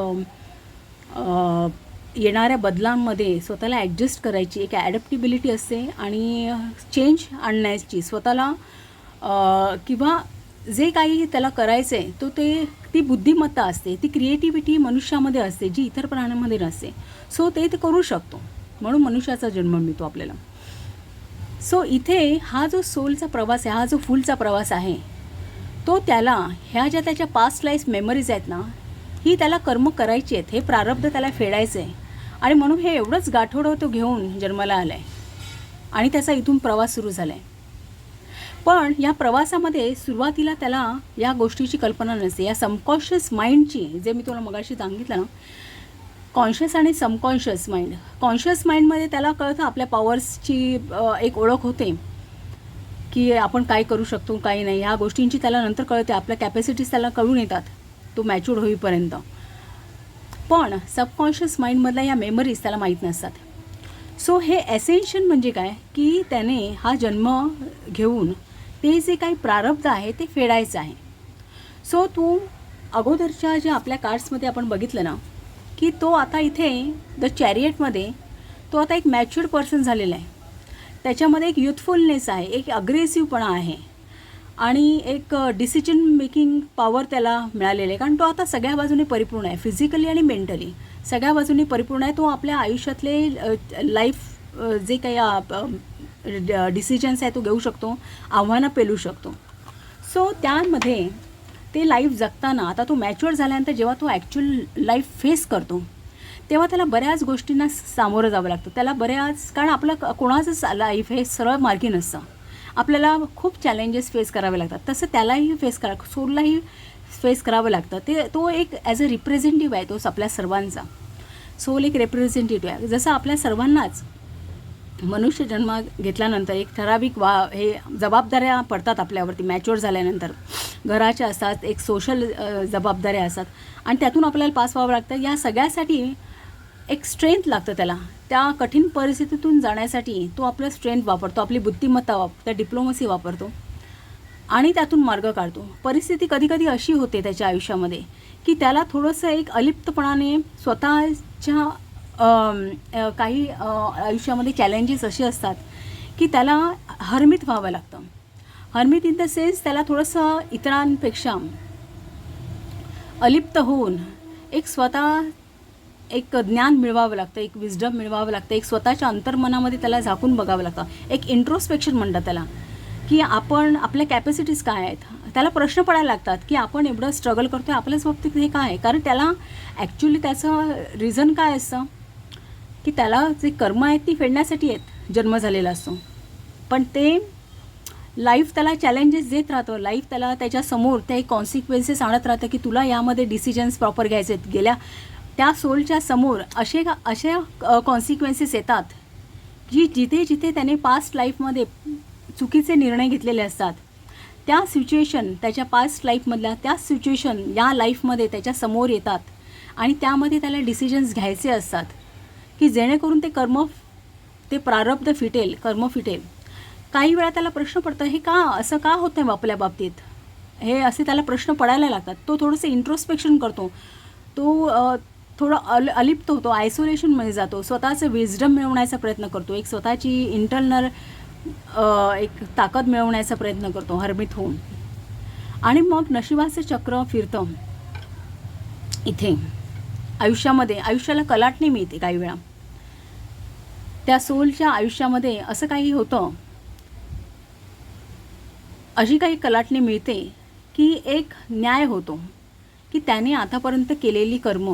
येणाऱ्या बदलांमध्ये स्वतःला ॲडजस्ट करायची एक ॲडॅप्टिबिलिटी असते आणि चेंज आणण्याची स्वतःला किंवा जे काही त्याला करायचं आहे तो ती बुद्धिमत्ता असते, ती क्रिएटिव्हिटी मनुष्यामध्ये असते जी इतर प्राण्यांमध्ये नसते. सो ते करू शकतो, म्हणून मनुष्याचा जन्म मिळतो आपल्याला. सो इथे हा जो सोलचा प्रवास आहे, हा जो फुलचा प्रवास आहे, तो त्याला ह्या ज्या त्याच्या पास्ट लाईफ मेमरीज आहेत ना, ही त्याला कर्म करायची आहेत, हे प्रारब्ध त्याला फेडायचं आहे. आणि म्हणून हे एवढंच गाठोडं तो घेऊन जन्माला आला आहे आणि त्याचा इथून प्रवास सुरू झाला आहे. पण या प्रवासामध्ये सुरुवातीला त्याला या गोष्टीची कल्पना नसते, या सबकॉन्शियस माइंडची, जे मी तुला मगाशी सांगितलं ना, कॉन्शियस आणि सबकॉन्शियस माइंड. कॉन्शियस माइंडमध्ये त्याला कळतं आपल्या पॉवर्सची एक ओळख होते, की आपण काय करू शकतो काही नाही, ह्या गोष्टींची त्याला नंतर कळते, आपल्या कॅपॅसिटीज त्याला कळून येतात तो मॅच्युअर होईपर्यंत. पण सबकॉन्शियस माइंडमधल्या या मेमरीज त्याला माहीत नसतात. सो हे एसेन्शियल म्हणजे काय, की त्याने हा जन्म घेऊन ते जे काही प्रारब्ध आहे ते फेडायचं आहे. सो तू अगोदरच्या ज्या आपल्या कार्ड्समध्ये आपण बघितलं ना, की तो आता इथे द चॅरियटमध्ये तो आता एक मॅच्युअर्ड पर्सन झालेला आहे. त्याच्यामध्ये एक युथफुलनेस आहे, एक अग्रेसिव्हपणा आहे आणि एक डिसिजन मेकिंग पॉवर त्याला मिळालेलं आहे. कारण तो आता सगळ्या बाजूने परिपूर्ण आहे, फिजिकली आणि मेंटली सगळ्या बाजूने परिपूर्ण आहे. तो आपल्या आयुष्यातले लाईफ जे काही डिसिजन्स आहे तो घेऊ शकतो, आव्हानं पेलू शकतो. सो त्यामध्ये ते लाईफ जगताना आता तो मॅच्युअर झाल्यानंतर जेव्हा तो ॲक्च्युअल लाईफ फेस करतो तेव्हा त्याला बऱ्याच गोष्टींना सामोरं जावं लागतं. त्याला कारण आपलं कोणाचंच लाईफ हे सरळ मार्गी नसतं, आपल्याला खूप चॅलेंजेस फेस करावे लागतात. तसं त्यालाही सोललाही फेस करावं लागतं. तो एक ॲज अ रिप्रेझेंटेटिव्ह आहे, तोच आपल्या सर्वांचा. सोल एक रिप्रेझेंटेटिव्ह आहे. जसं आपल्या सर्वांनाच मनुष्य जन्म घेतल्यानंतर एक ठराविक हे जबाबदाऱ्या पडतात आपल्यावरती मॅच्युअर झाल्यानंतर. घराच्या असतात, एक सोशल जबाबदाऱ्या असतात आणि त्यातून आपल्याला पास व्हावं लागतं. या सगळ्यासाठी एक स्ट्रेंथ लागतं त्याला. त्या कठीण परिस्थितीतून जाण्यासाठी तो आपलं स्ट्रेंथ वापरतो, आपली बुद्धिमत्ता वापरतो, डिप्लोमसी वापरतो आणि त्यातून मार्ग काढतो. परिस्थिती कधीकधी अशी होते त्याच्या आयुष्यामध्ये की त्याला थोडंसं एक अलिप्तपणाने स्वतःच्या काही आयुष्यामध्ये चॅलेंजेस असे असतात की त्याला हरमित व्हावं लागतं. हरमित इन द सेन्स त्याला थोडंसं इतरांपेक्षा अलिप्त होऊन एक एक ज्ञान मिळवावं लागतं, एक विजडम मिळवावं लागतं, एक स्वतःच्या अंतर्मनामध्ये त्याला झाकून बघावं लागतं. एक इंट्रोस्पेक्शन म्हणतात त्याला, की आपण आपल्या कॅपॅसिटीज काय आहेत. त्याला प्रश्न पडायला लागतात की आपण एवढं स्ट्रगल करतो आहे आपल्याच बाबतीत हे काय आहे. कारण त्याला ॲक्च्युली त्याचं रिझन काय असतं की त्याला जे कर्म आहेत ती फेडण्यासाठी आहेत जन्म झालेला असतो. पण ते लाईफ त्याला चॅलेंजेस देत राहतं. लाईफ त्याला त्याच्यासमोर ते कॉन्सिक्वेन्सेस आणत राहतं की तुला यामध्ये डिसिजन्स प्रॉपर घ्यायचे आहेत. गेल्या त्या सोलच्या समोर असे कॉन्सिक्वेन्सेस येतात की जिथे त्याने पास्ट लाईफमध्ये चुकीचे निर्णय घेतलेले असतात त्या सिच्युएशन त्याच्या पास्ट लाईफमधल्या त्या सिच्युएशन या लाईफमध्ये त्याच्या समोर येतात आणि त्यामध्ये त्याला डिसिजन्स घ्यायचे असतात की जेणेकरून ते प्रारब्ध फिटेल, कर्म फिटेल. काही वेळा त्याला प्रश्न पडतं, हे का असं का होत नाही आपल्या बाबतीत, हे असे त्याला प्रश्न पडायला लागतात. तो थोडंसं इंट्रोस्पेक्शन करतो, तो थोडं अलिप्त होतो, आयसोलेशनमध्ये जातो, स्वतःचं विजडम मिळवण्याचा प्रयत्न करतो, एक स्वतःची इंटरनल एक ताकद मिळवण्याचा प्रयत्न करतो हरमित होऊन. आणि मग नशिबाचं चक्र फिरतं इथे आयुष्यामध्ये. आयुष्याला कलाटणी मिळते काही वेळा. त्या सोलच्या आयुष्यामध्ये असं काही होतं, अशी काही कलाटणी मिळते की एक न्याय होतो की त्याने आतापर्यंत केलेली कर्म,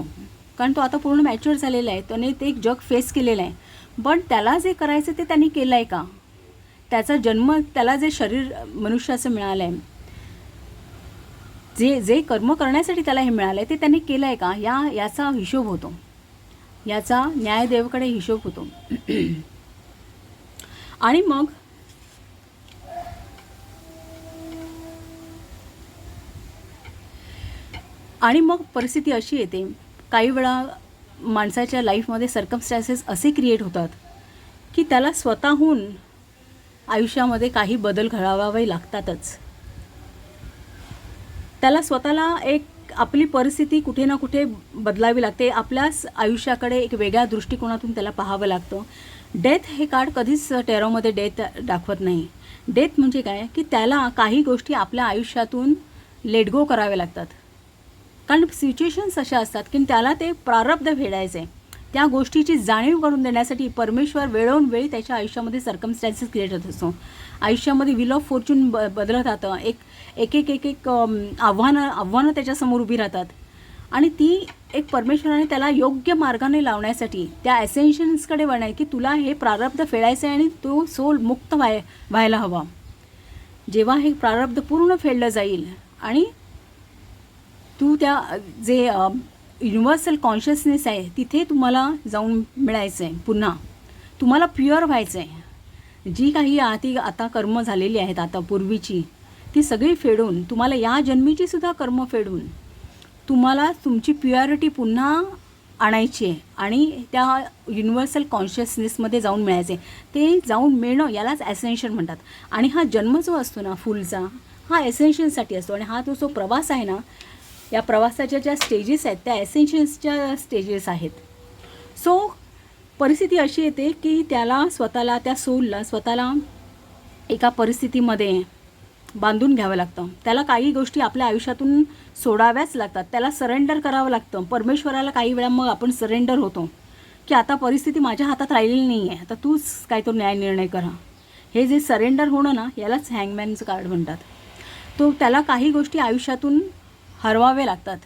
कारण तो आता पूर्ण मॅच्युअर झालेला आहे, त्याने ते एक जग फेस केलेलं आहे, पण त्याला जे करायचं ते त्यांनी केलं आहे का, त्याचा जन्म, त्याला जे शरीर मनुष्याचं मिळालं आहे, जे कर्म करण्यासाठी त्याला हे मिळालं आहे ते त्यांनी केलं आहे का, याचा हिशोब होतो, याचा न्यायदेवाकडे हिशोब होतो. आणि मग परिस्थिती अशी येते, काही वेळा माणसाच्या लाईफमध्ये सर्कमस्टॅन्सेस असे क्रिएट होतात की त्याला स्वतःहून आयुष्यामध्ये काही बदल घडावावे लागतातच. त्याला स्वतःला एक आपली परिस्थिती कुठे ना कुठे बदलावी लागते, आपल्याच आयुष्याकडे एक वेगळ्या दृष्टिकोनातून त्याला पाहावं लागतं. डेथ हे कार्ड कधीच टेरोमध्ये डेथ दाखवत नाही. डेथ म्हणजे काय की त्याला काही गोष्टी आपल्या आयुष्यातून लेट गो कराव्या लागतात, कारण सिच्युएशन्स अशा असतात की त्याला ते प्रारब्ध फेडायचे. त्या गोष्टीची जाणीव करून देण्यासाठी परमेश्वर वेळोवेळी त्याच्या आयुष्यामध्ये सर्कमस्टॅन्सेस क्रिएट होत असतो. आयुष्यामध्ये व्हील ऑफ फॉर्च्यून बदलत राहतं, एक आव्हानं त्याच्यासमोर उभी राहतात आणि ती एक परमेश्वराने त्याला योग्य मार्गाने लावण्यासाठी त्या एसेन्शन्सकडे वळणार की तुला हे प्रारब्ध फेडायचं आहे आणि तो सोल मुक्त व्हायला हवा. जेव्हा हे प्रारब्ध पूर्ण फेडलं जाईल आणि तू त्या जे युनिव्हर्सल कॉन्शियसनेस आहे तिथे तुम्हाला जाऊन मिळायचं आहे, पुन्हा तुम्हाला प्युअर व्हायचं आहे. जी काही आता कर्म झालेली आहेत आता पूर्वीची ती सगळी फेडून, तुम्हाला या जन्मीची सुद्धा कर्म फेडून तुम्हाला तुमची प्युअरिटी पुन्हा आणायची आहे आणि त्या युनिव्हर्सल कॉन्शियसनेसमध्ये जाऊन मिळायचे. ते जाऊन मिळणं यालाच ॲसेन्शन म्हणतात. आणि हा जन्म जो असतो ना फुलचा, हा ॲसेन्शनसाठी असतो. आणि हा जो प्रवास आहे ना, या प्रवासाच्या ज्या स्टेजेस आहेत त्या ॲसेन्शन्सच्या स्टेजेस आहेत. सो परिस्थिती अशी येते की त्याला स्वतःला, त्या सोलला स्वतःला एका परिस्थितीमध्ये बांधून घ्यावं लागतं. त्याला काही गोष्टी आपल्या आयुष्यातून सोडाव्याच लागतात, त्याला सरेंडर करावं लागतं परमेश्वराला. काही वेळा मग आपण सरेंडर होतो की आता परिस्थिती माझ्या हातात राहिलेली नाही आहे, आता तूच काय तो न्याय निर्णय करा. हे जे सरेंडर होणं ना, यालाच हँगमॅनचं कार्ड म्हणतात. तो त्याला काही गोष्टी आयुष्यातून हरवावे लागतात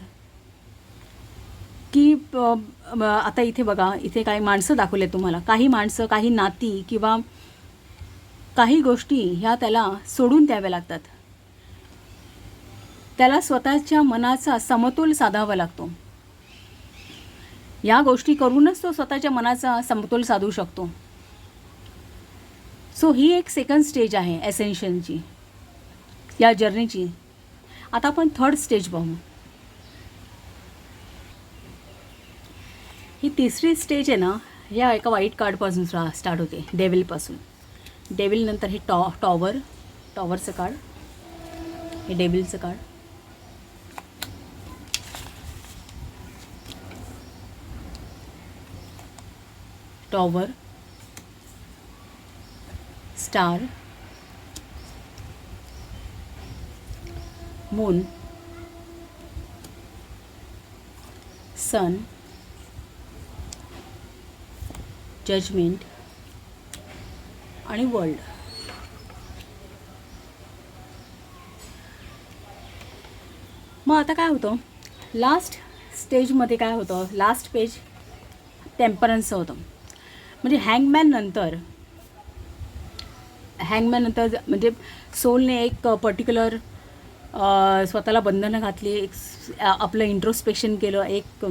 की आता इथे बघा, इथे काही माणसं दाखवले तुम्हाला, काही माणसं, काही नाती किंवा काही गोष्टी ह्या त्याला सोडून द्याव्या लागतात. त्याला स्वतःच्या मनाचा समतोल साधावा लागतो. या गोष्टी करूनच तो स्वतःच्या मनाचा समतोल साधू शकतो. सो ही एक सेकंड स्टेज आहे ॲसेन्शनची, या जर्नीची. आता आपण थर्ड स्टेज पाहू. ही तिसरी स्टेज आहे ना, या एका वाईट कार्डपासून स्टार्ट होते, डेव्हिलपासून. डेव्हिल नंतर हे टॉवरचं कार्ड, हे डेव्हिलचं कार्ड, टॉवर, स्टार, मून, सन, जजमेंट आणि वर्ल्ड. मग आता काय होतं, लास्ट स्टेजमध्ये काय होतं, लास्ट पेज टेम्परन्सचं होतं. म्हणजे हँगमॅन नंतर म्हणजे सोलने एक पर्टिक्युलर स्वतःला बंधनं घातली, एक आपलं इंट्रोस्पेक्शन केलं, एक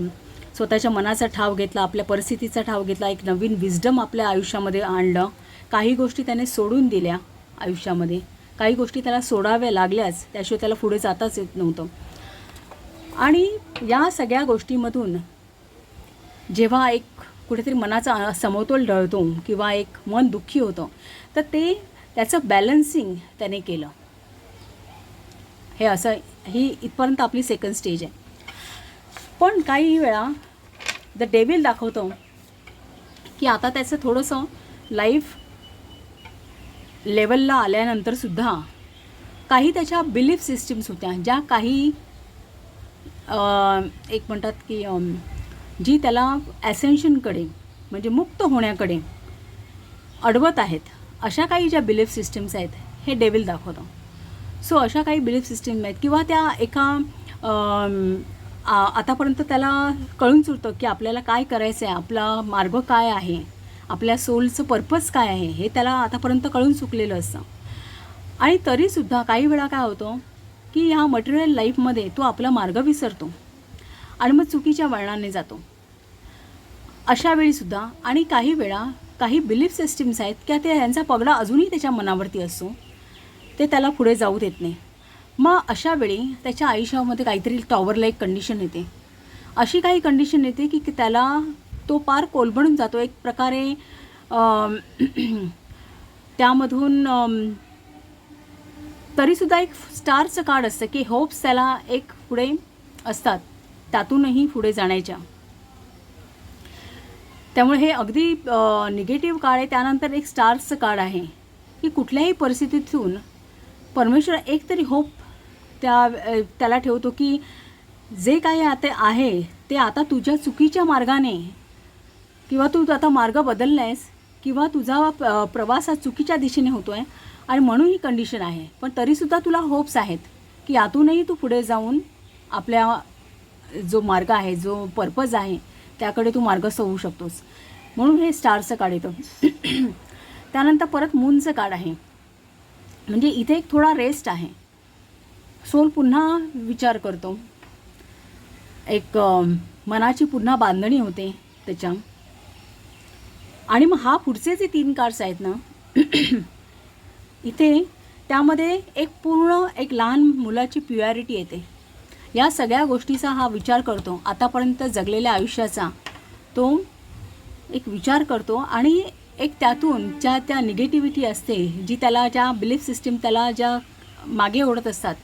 स्वतःच्या मनाचा ठाव घेतला, आपल्या परिस्थितीचा ठाव घेतला, एक नवीन विजडम आपल्या आयुष्यामध्ये आणलं, काही गोष्टी त्याने सोडून दिल्या आयुष्यामध्ये, काही गोष्टी त्याला सोडाव्या लागल्याच, त्याशिवाय त्याला पुढे जाताच येत नव्हतं. आणि या सगळ्या गोष्टीमधून जेव्हा एक कुठेतरी मनाचा समतोल ढळतो किंवा एक मन दुःखी होतं, तर त्याचं बॅलन्सिंग त्याने केलं. हे असं ही इथपर्यंत आपली सेकंड स्टेज आहे. पण काही वेळा द डेव्हिल दाखवतो की आता त्याचं थोडंसं लाईफ लेवलला आल्यानंतरसुद्धा काही त्याच्या बिलीफ सिस्टीम्स होत्या, ज्या काही एक म्हणतात की जी त्याला ॲसेन्शनकडे म्हणजे मुक्त होण्याकडे अडवत आहेत, अशा काही ज्या बिलीफ सिस्टीम्स आहेत हे डेव्हिल दाखवतं. सो अशा काही बिलीफ सिस्टीम आहेत किंवा त्या एका आतापर्यंत त्याला कळून चुकतं की आपल्याला काय करायचं आहे, आपला मार्ग काय आहे, आपल्या सोलचं पर्पज काय आहे, हे त्याला आतापर्यंत कळून चुकलेलं असतं. आणि तरीसुद्धा काही वेळा काय होतं की ह्या मटेरियल लाईफमध्ये तो आपला मार्ग विसरतो आणि मग चुकीच्या वळणाने जातो. अशा वेळीसुद्धा आणि काही वेळा काही बिलीफ सिस्टीम्स आहेत की ते यांचा पगडा अजूनही त्याच्या मनावरती असतो, ते त्याला पुढे जाऊ देत नाही. मग अशा वेळी त्याच्या आयुष्यामध्ये काहीतरी टॉवर लाईक कंडिशन येते. अशी काही कंडिशन येते की त्याला तो पार कोलबडून जातो एक प्रकारे. त्यामधून तरीसुद्धा एक स्टारचं कार्ड असतं की होप्स त्याला एक पुढे असतात, त्यातूनही पुढे जाण्याच्या. त्यामुळे हे अगदी निगेटिव्ह कार्ड आहे. त्यानंतर एक स्टार्सचं कार्ड आहे की कुठल्याही परिस्थितीतून परमेश्वर एक तरी होप त्याला ठेवतो की जे काही आता आहे ते आता तुझ्या चुकीच्या मार्गाने किंवा तू आता मार्ग बदलला आहेस किंवा तुझा प्रवास हा चुकीच्या दिशेने होतो आहे आणि म्हणून ही कंडिशन आहे. पण तरीसुद्धा तुला होप्स आहेत की यातूनही तू पुढे जाऊन आपल्या जो मार्ग आहे, जो पर्पज आहे, त्याकडे तू मार्गस्थ होऊ शकतोस. म्हणून हे स्टारचं कार्ड येतं. त्यानंतर परत मूनचं कार्ड आहे. म्हणजे इथे एक थोडा रेस्ट आहे. सोल पुन्हा विचार करतो, एक मनाची पुन्हा बांधणी होते त्याच्या. आणि मग हा पुढचे जे 3 कार्ड्स आहेत ना इथे त्यामध्ये एक पूर्ण एक लहान मुलाची प्युअरिटी येते. या सगळ्या गोष्टीचा हा विचार करतो, आतापर्यंत जगलेल्या आयुष्याचा तो एक विचार करतो आणि एक त्यातून ज्या त्या निगेटिव्हिटी असते, जी त्याला ज्या बिलीफ सिस्टीम त्याला ज्या मागे ओढत असतात,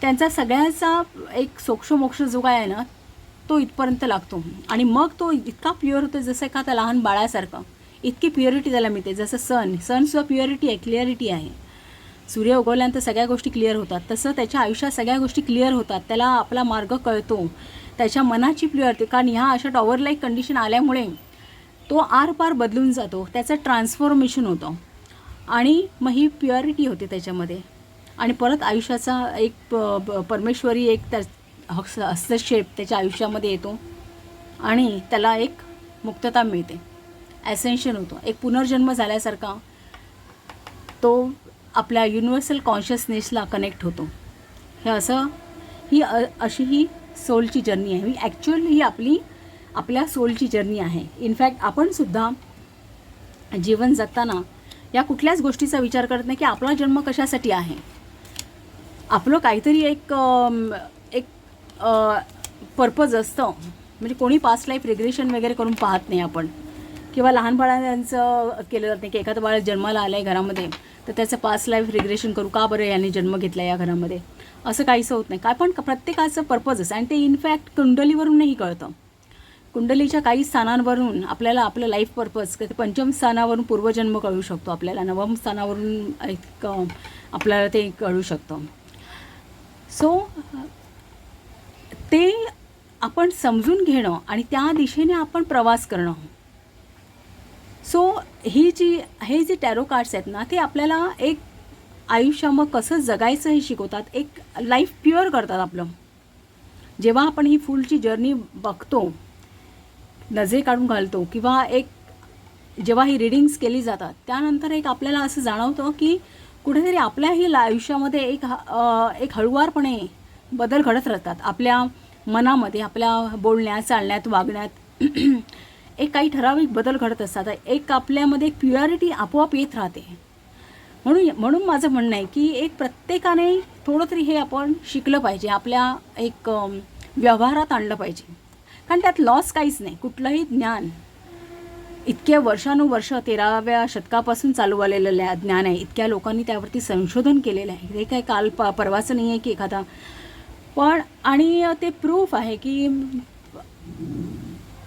त्यांचा सगळ्याचा एक सोक्षमोक्ष जो काय आहे ना तो इथपर्यंत लागतो. आणि मग तो इतका प्युअर होतो जसं एखाद्या लहान बाळासारखं. इतकी प्युरिटी त्याला मिळते. जसं सनसुद्धा प्युरिटी आहे, क्लिअरिटी आहे. सूर्य उगवल्यानंतर सगळ्या गोष्टी क्लिअर होतात, तसं त्याच्या आयुष्यात सगळ्या गोष्टी क्लिअर होतात. त्याला आपला मार्ग कळतो, त्याच्या मनाची प्युअरिटी. कारण ह्या अशा टॉवर लाईक कंडिशन आल्यामुळे तो आरपार बदलून जातो, त्याचं ट्रान्सफॉर्मेशन होतं आणि मग ही प्युअरिटी होते त्याच्यामध्ये. आणि परत आयुष्याचा एक परमेश्वरी एक त्या हस्तक्षेप त्याच्या आयुष्यामध्ये येतो आणि त्याला एक मुक्तता मिळते, ॲसेन्शन होतो, एक पुनर्जन्म झाल्यासारखा तो आपल्या युनिव्हर्सल कॉन्शियसनेसला कनेक्ट होतो. हे असं अशी ही सोलची जर्नी आहे. ॲक्च्युअली ही आपल्या सोलची जर्नी आहे. इनफॅक्ट आपणसुद्धा जीवन जगताना या कुठल्याच गोष्टीचा विचार करत नाही की आपला जन्म कशासाठी आहे. आपलं काहीतरी एक पर्पज असतं. म्हणजे कोणी पास्ट लाईफ रिग्रेशन वगैरे करून पाहत नाही आपण, किंवा लहान बाळांचं केलं जात नाही की एखादं बाळ जन्माला आलं आहे घरामध्ये तर त्याचं पास्ट लाईफ रिग्रेशन करू, का बरं याने जन्म घेतला या घरामध्ये, असं काहीसं होत नाही. काय पण प्रत्येकाचं पर्पज असतं आणि ते इनफॅक्ट कुंडलीवरूनही कळतं. कुंडलीच्या काही स्थानांवरून आपल्याला आपलं लाईफ पर्पज, पंचम स्थानावरून पूर्वजन्म कळू शकतो आपल्याला, नवम स्थानावरून एक आपल्याला ते कळू शकतं. सो ते आपण समजून घेणं आणि त्या दिशेने आपण प्रवास करणं. सो हे जे टॅरो कार्ड्स आहेत ना ते आपल्याला एक आयुष्य मग कसं जगायचं हे शिकवतात, एक लाईफ प्युअर करतात आपलं. जेव्हा आपण ही फुलची जर्नी बघतो, नजरे काढून घालतो किंवा एक जेव्हा ही रीडिंग्स केली जातात त्यानंतर एक आपल्याला असं जाणवतं की कुठेतरी आपल्याही आयुष्यामध्ये एक हळुवारपणे बदल घडत राहतात. आपल्या मनामध्ये, आपल्या बोलण्यात, चालण्यात, वागण्यात एक काही ठराविक बदल घडत असतात. एक आपल्यामध्ये एक प्युअरिटी आपोआप येत राहते. म्हणून माझं म्हणणं आहे की एक प्रत्येकाने थोडं तरी हे आपण शिकलं पाहिजे, आपल्या एक व्यवहारात आणलं पाहिजे. कारण त्यात लॉस काहीच नाही. कुठलंही ज्ञान इतक्या वर्षानुवर्ष 13व्या शतकापासून चालू आलेलं ज्ञान आहे. इतक्या लोकांनी त्यावरती संशोधन केलेलं आहे. हे काही परवाचं नाही आहे की एखादा पण. आणि ते प्रूफ आहे की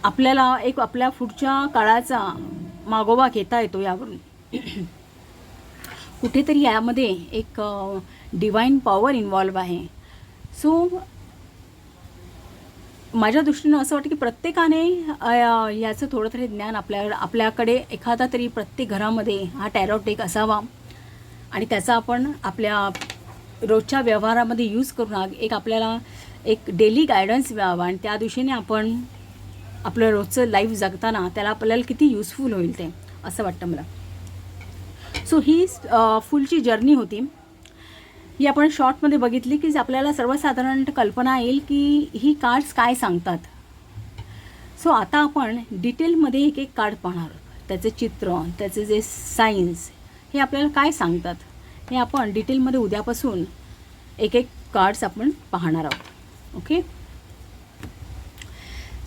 आपल्याला एक आपल्या पुढच्या काळाचा मागोवा घेता येतो यावरून. कुठेतरी यामध्ये एक डिवाइन पॉवर इन्व्हॉल्व आहे. सो माझ्या दृष्टीनं असं वाटतं की प्रत्येकाने याचं थोडं तरी ज्ञान आपल्याकडे एखादा तरी प्रत्येक घरामध्ये हा टॅरो डेक असावा आणि त्याचा आपण आपल्या रोजच्या व्यवहारामध्ये यूज करून एक आपल्याला एक डेली गायडन्स मिळावा आणि त्या दिशेने आपण आपलं रोजचं लाईफ जगताना त्याला आपल्याला किती युजफुल होईल ते असं वाटतं मला. सो ही फुलची जर्नी होती. ही आपण शॉर्टमध्ये बघितली की आपल्याला सर्वसाधारण कल्पना येईल की ही कार्ड्स काय सांगतात. सो आता आपण डिटेलमध्ये एक एक कार्ड पाहणार. त्याचे चित्र, त्याचे जे सायन्स हे आपल्याला काय सांगतात हे आपण डिटेलमध्ये उद्यापासून एक एक कार्ड्स आपण पाहणार आहोत. ओके.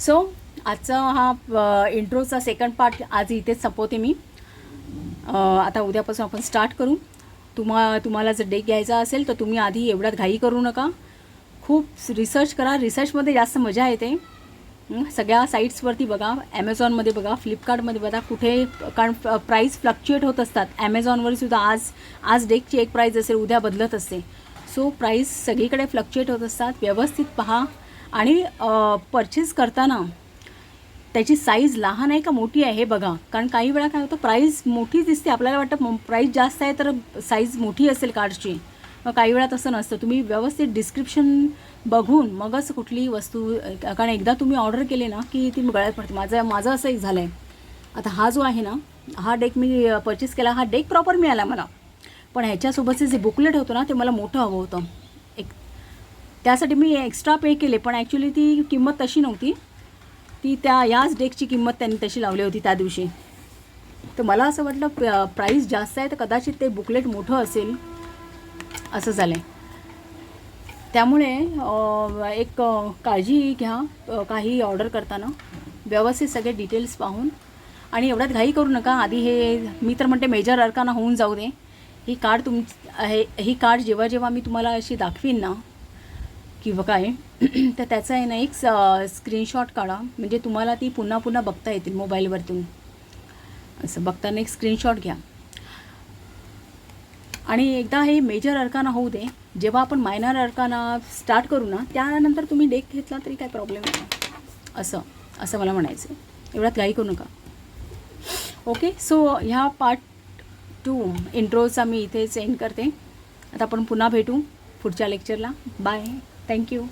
सो आजचा हा इंट्रोचा सेकंड पार्ट आज इथेच संपवते मी. आता उद्यापासून आपण स्टार्ट करू. तुम्हाला जर डेक घ्यायचा असेल तर तुम्ही आधी एवढ्यात घाई करू नका. खूप रिसर्च करा. रिसर्चमध्ये जास्त मजा येते. सगळ्या साईट्सवरती बघा, ॲमेझॉनमध्ये बघा, फ्लिपकार्टमध्ये बघा, कुठे कारण प्राईस फ्लक्च्युएट होत असतात. ॲमेझॉनवरसुद्धा आज डेकची एक प्राईस असेल, उद्या बदलत असते. सो प्राईस सगळीकडे फ्लक्च्युएट होत असतात. व्यवस्थित पहा आणि परचेस करताना त्याची साईज लहान आहे का मोठी आहे हे बघा. कारण काही वेळा काय होतं, प्राईस मोठी दिसते, आपल्याला वाटतं प्राईस जास्त आहे तर साईज मोठी असेल कार्डची. मग काही वेळा तसं नसतं. तुम्ही व्यवस्थित डिस्क्रिप्शन बघून मगच कुठली वस्तू, कारण एकदा तुम्ही ऑर्डर केली ना की ती गळ्यात पडते. माझं असं एक झालं आहे. आता हा जो आहे ना, हा डेक मी परचेस केला. हा डेक प्रॉपर मिळाला मला, पण ह्याच्यासोबतचे जे बुकलेट होतं ना ते मला मोठं हवं होतं. त्यासाठी मी एक्स्ट्रा पे केले, पण ॲक्च्युली ती किंमत तशी नव्हती. ती याच डेकची किंमत त्यांनी तशी लावली होती त्या दिवशी. तर मला असं वाटलं प्राईस जास्त आहे तर कदाचित ते बुकलेट मोठं असेल, असं झालं आहे. त्यामुळे एक काळजी घ्या काही ऑर्डर करताना. व्यवस्थित सगळे डिटेल्स पाहून आणि एवढ्यात घाई करू नका. आधी हे मी तर म्हणते मेजर अर्काना होऊन जाऊ दे. ही कार्ड जेव्हा मी तुम्हाला अशी दाखवीन ना किंवा काय तर त्याचा आहे ना एक स्क्रीनशॉट काढा. म्हणजे तुम्हाला ती पुन्हा पुन्हा बघता येतील मोबाईलवरतून. असं बघताना एक स्क्रीनशॉट घ्या. आणि एकदा हे मेजर अर्काना होऊ दे. जेव्हा आपण मायनर अर्काना स्टार्ट करू ना त्यानंतर तुम्ही डेक घेतला तरी काय प्रॉब्लेम नाही. असं मला म्हणायचं आहे. एवढ्यात घाई करू नका. ओके. सो ह्या पार्ट 2 इंट्रोचा मी इथेच एंड करते. आता आपण पुन्हा भेटू पुढच्या लेक्चरला. बाय. थँक्यू.